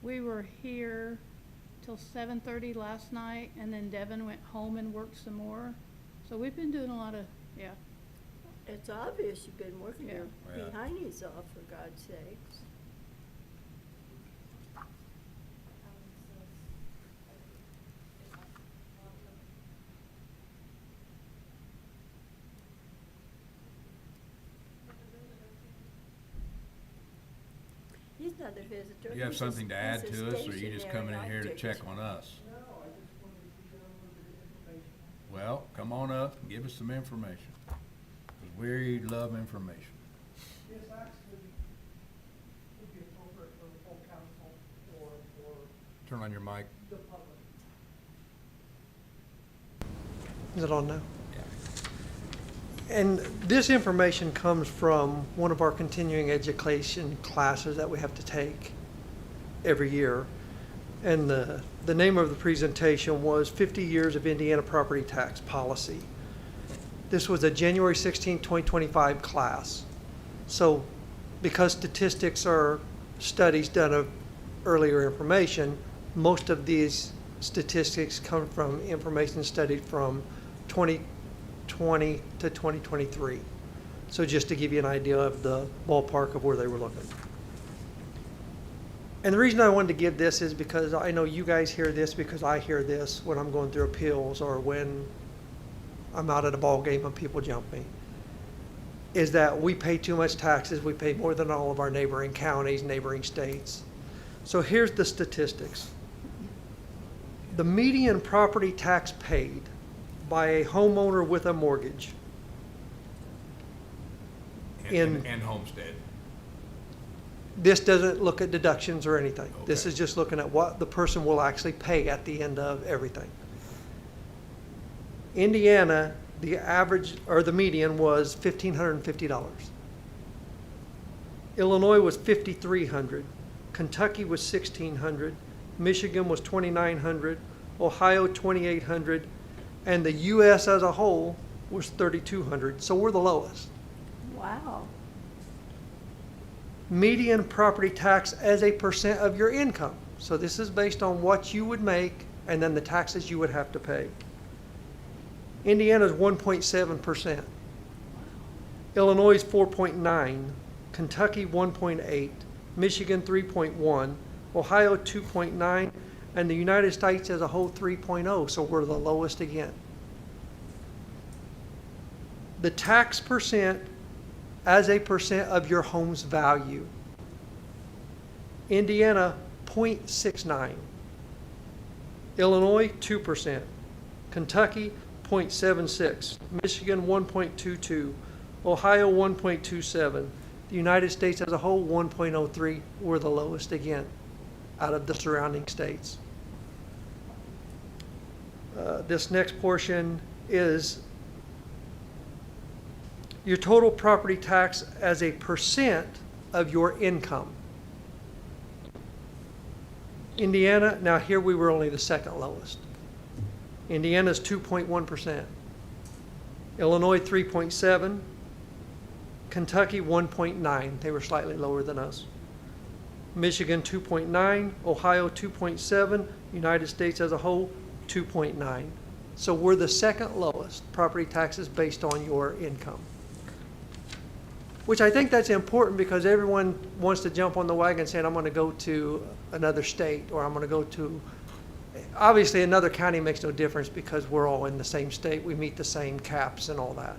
we were here till 7:30 last night, and then Devin went home and worked some more. So we've been doing a lot of, yeah. It's obvious you've been working your Yeah. behindies off, for God's sakes. He's not a visitor. Do you have He's a- something to add he's a to us, or are you just stationary coming in here to object. check on us? Well, come on up and give us some information, 'cause we love information. This actually would be appropriate for the full council or for Turn on your mic. the public. Is it on now? Yeah. And this information comes from one of our continuing education classes that we have to take every year. And the name of the presentation was 50 Years of Indiana Property Tax Policy. This was a January 16, 2025 class. So because statistics are studies done of earlier information, most of these statistics come from information studied from 2020 to 2023. So just to give you an idea of the ballpark of where they were looking. And the reason I wanted to give this is because I know you guys hear this because I hear this when I'm going through appeals or when I'm out at a ball game and people jump me. Is that we pay too much taxes. We pay more than all of our neighboring counties, neighboring states. So here's the statistics. The median property tax paid by a homeowner with a mortgage in- And homestead. This doesn't look at deductions or anything. This Okay. is just looking at what the person will actually pay at the end of everything. Indiana, the average, or the median was $1,550. Illinois was $5,300. Kentucky was $1,600. Michigan was $2,900. Ohio, $2,800. And the US as a whole was $3,200. So we're the lowest. Wow. Median property tax as a percent of your income. So this is based on what you would make and then the taxes you would have to pay. Indiana's 1.7%. Illinois is 4.9. Kentucky 1.8. Michigan 3.1. Ohio 2.9. And the United States as a whole 3.0. So we're the lowest again. The tax percent as a percent of your home's value. Indiana, 0.69. Illinois, 2%. Kentucky, 0.76. Michigan, 1.22. Ohio, 1.27. The United States as a whole, 1.03. We're the lowest again out of the surrounding states. This next portion is your total property tax as a percent of your income. Indiana, now here we were only the second lowest. Indiana's 2.1%. Illinois 3.7. Kentucky 1.9. They were slightly lower than us. Michigan 2.9. Ohio 2.7. United States as a whole 2.9. So we're the second lowest property taxes based on your income. Which I think that's important because everyone wants to jump on the wagon saying, I'm going to go to another state or I'm going to go to, obviously another county makes no difference because we're all in the same state. We meet the same caps and all that.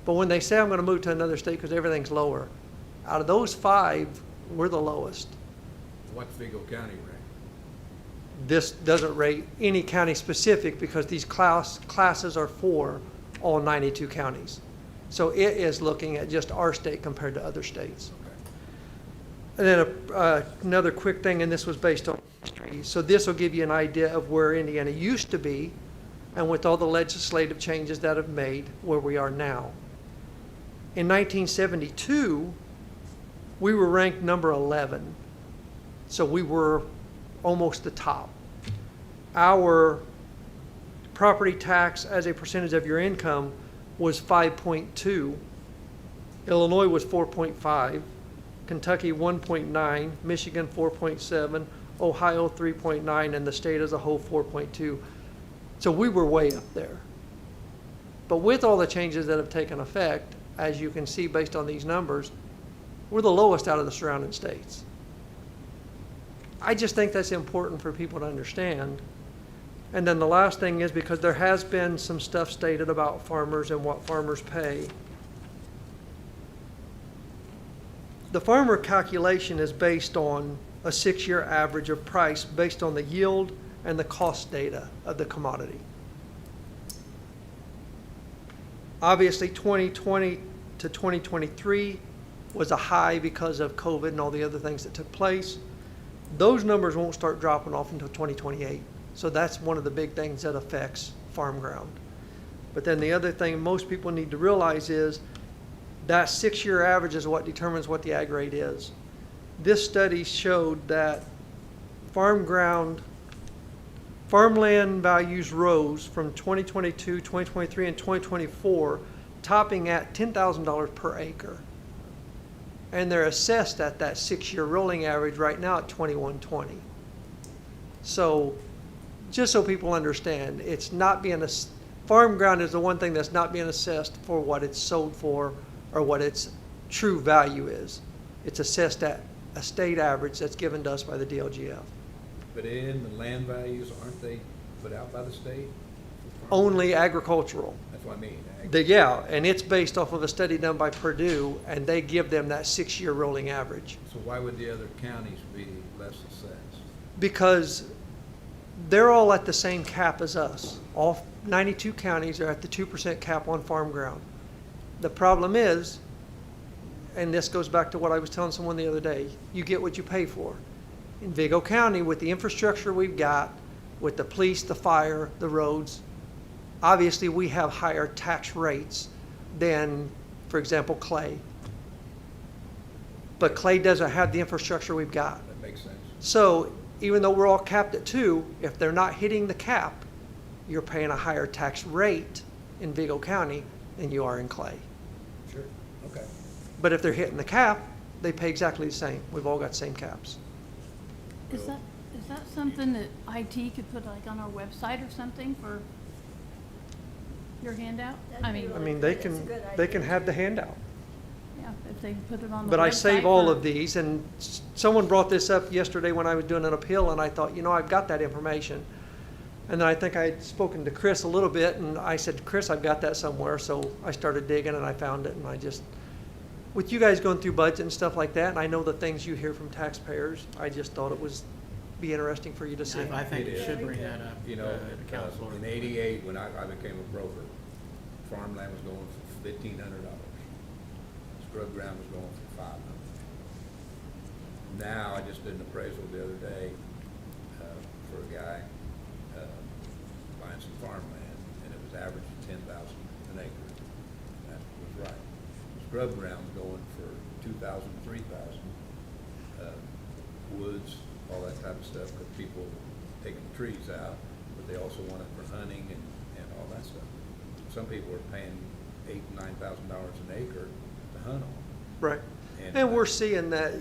But when they say I'm going to move to another state because everything's lower, out of those 5, we're the lowest. What's Vigo County rank? This doesn't rate any county specific because these classes are for all 92 counties. So it is looking at just our state compared to other states. And then another quick thing, and this was based on history. So this will give you an idea of where Indiana used to be and with all the legislative changes that have made where we are now. In 1972, we were ranked number 11. So we were almost the top. Our property tax as a percentage of your income was 5.2. Illinois was 4.5. Kentucky 1.9. Michigan 4.7. Ohio 3.9, and the state as a whole 4.2. So we were way up there. But with all the changes that have taken effect, as you can see based on these numbers, we're the lowest out of the surrounding states. I just think that's important for people to understand. And then the last thing is, because there has been some stuff stated about farmers and what farmers pay. The farmer calculation is based on a 6-year average of price based on the yield and the cost data of the commodity. Obviously, 2020 to 2023 was a high because of COVID and all the other things that took place. Those numbers won't start dropping off until 2028. So that's one of the big things that affects farm ground. But then the other thing most people need to realize is that 6-year average is what determines what the ag rate is. This study showed that farmland values rose from 2022, 2023, and 2024, topping at $10,000 per acre. And they're assessed at that 6-year rolling average right now at $2,120. So just so people understand, it's not being, farm ground is the one thing that's not being assessed for what it's sold for or what its true value is. It's assessed at a state average that's given to us by the DLGF. But in the land values, aren't they put out by the state? Only agricultural. That's what I mean. Yeah, and it's based off of a study done by Purdue, and they give them that 6-year rolling average. So why would the other counties be less assessed? Because they're all at the same cap as us. All 92 counties are at the 2% cap on farm ground. The problem is, and this goes back to what I was telling someone the other day, you get what you pay for. In Vigo County, with the infrastructure we've got, with the police, the fire, the roads, obviously we have higher tax rates than, for example, Clay. But Clay doesn't have the infrastructure we've got. That makes sense. So even though we're all capped at 2, if they're not hitting the cap, you're paying a higher tax rate in Vigo County than you are in Clay. Sure, okay. But if they're hitting the cap, they pay exactly the same. We've all got the same caps. Is that something that IT could put like on our website or something for your handout? I mean, I mean, they can have the handout. yeah, if they put it on the website. But I save all for- of these, and someone brought this up yesterday when I was doing an appeal, and I thought, you know, I've got that information. And then I think I had spoken to Chris a little bit, and I said, Chris, I've got that somewhere. So I started digging, and I found it, and I just, with you guys going through budget and stuff like that, and I know the things you hear from taxpayers, I just thought it was be interesting for you to see. I think It you is. should bring that up You know, to council. in '88, when I became a broker, farmland was going for $1,500. Scrub ground was going for $500. Now, I just did an appraisal the other day for a guy buying some farmland, and it was averaging $10,000 an acre. That was right. Scrub ground's going for $2,000, $3,000. Woods, all that type of stuff, because people taking the trees out, but they also want it for hunting and all that stuff. Some people are paying $8,000, $9,000 an acre to hunt on. Right. And, And we're seeing that,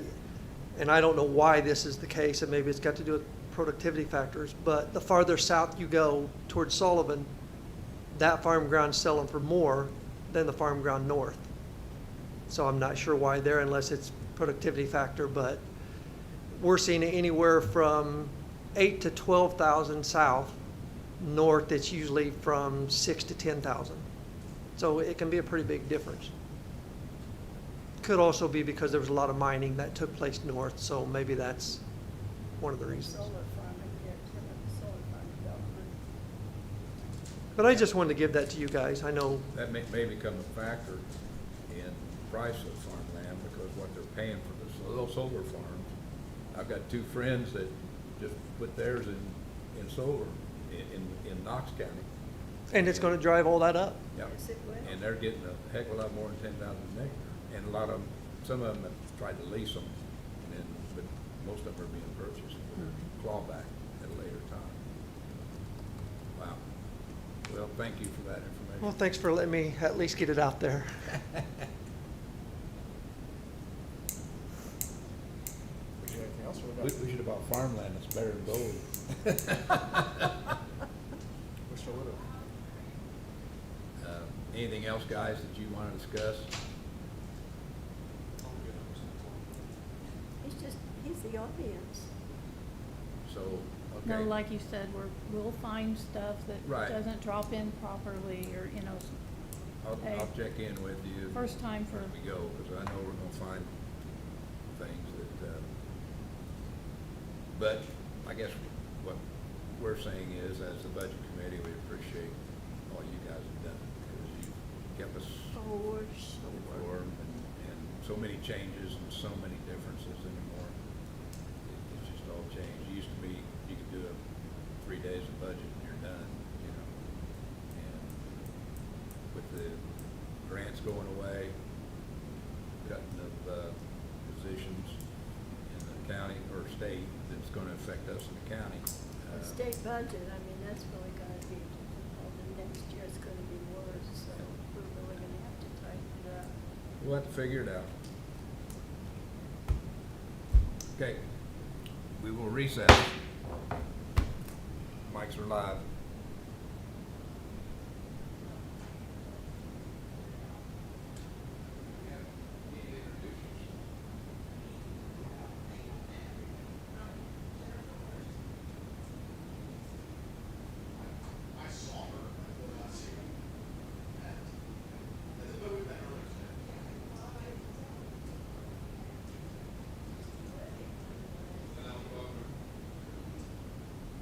and I don't know why this is the case, and maybe it's got to do with productivity factors, but the farther south you go towards Sullivan, that farm ground's selling for more than the farm ground north. So I'm not sure why there, unless it's productivity factor, but we're seeing it anywhere from 8,000 to 12,000 south. North, it's usually from 6,000 to 10,000. So it can be a pretty big difference. Could also be because there was a lot of mining that took place north, so maybe that's one of the reasons. Solar farming, solar farm development. But I just wanted to give that to you guys. I know, That may become a factor in the price of farmland, because what they're paying for the little solar farms. I've got 2 friends that just put theirs in solar in Knox County. and it's going to drive all that up. Yep. Yes, it will. And they're getting a heck of a lot more than 10,000 an acre. And a lot of them, some of them have tried to lease them, but most of them are being purchased for clawback at a later time. Wow. Well, thank you for that information. Well, thanks for letting me at least get it out there. Anything else? Or we We got- should have bought farmland and Better than gold. Wish I would've. Anything else, guys, that you want to discuss? He's the audience. So, okay. No, like you said, we'll find stuff that Right. doesn't drop in properly, or, you know, I'll hey, check in with you. first time for, As we go, because I know we're gonna find things that, but I guess what we're saying is, as the budget committee, we appreciate all you guys have done, because you kept us Oh, we're so informed, and so many changes and so many differences anymore. It's just all changed. It used to be, you could do 3 days of budget and you're done, you know. And with the grants going away, cutting of positions in the county or state, that's gonna affect us in the county. The state budget, I mean, that's really gonna be, the next year's gonna be worse, so we're really gonna have to tighten it up. We'll have to figure it out. Okay, we will recess. Mics are live.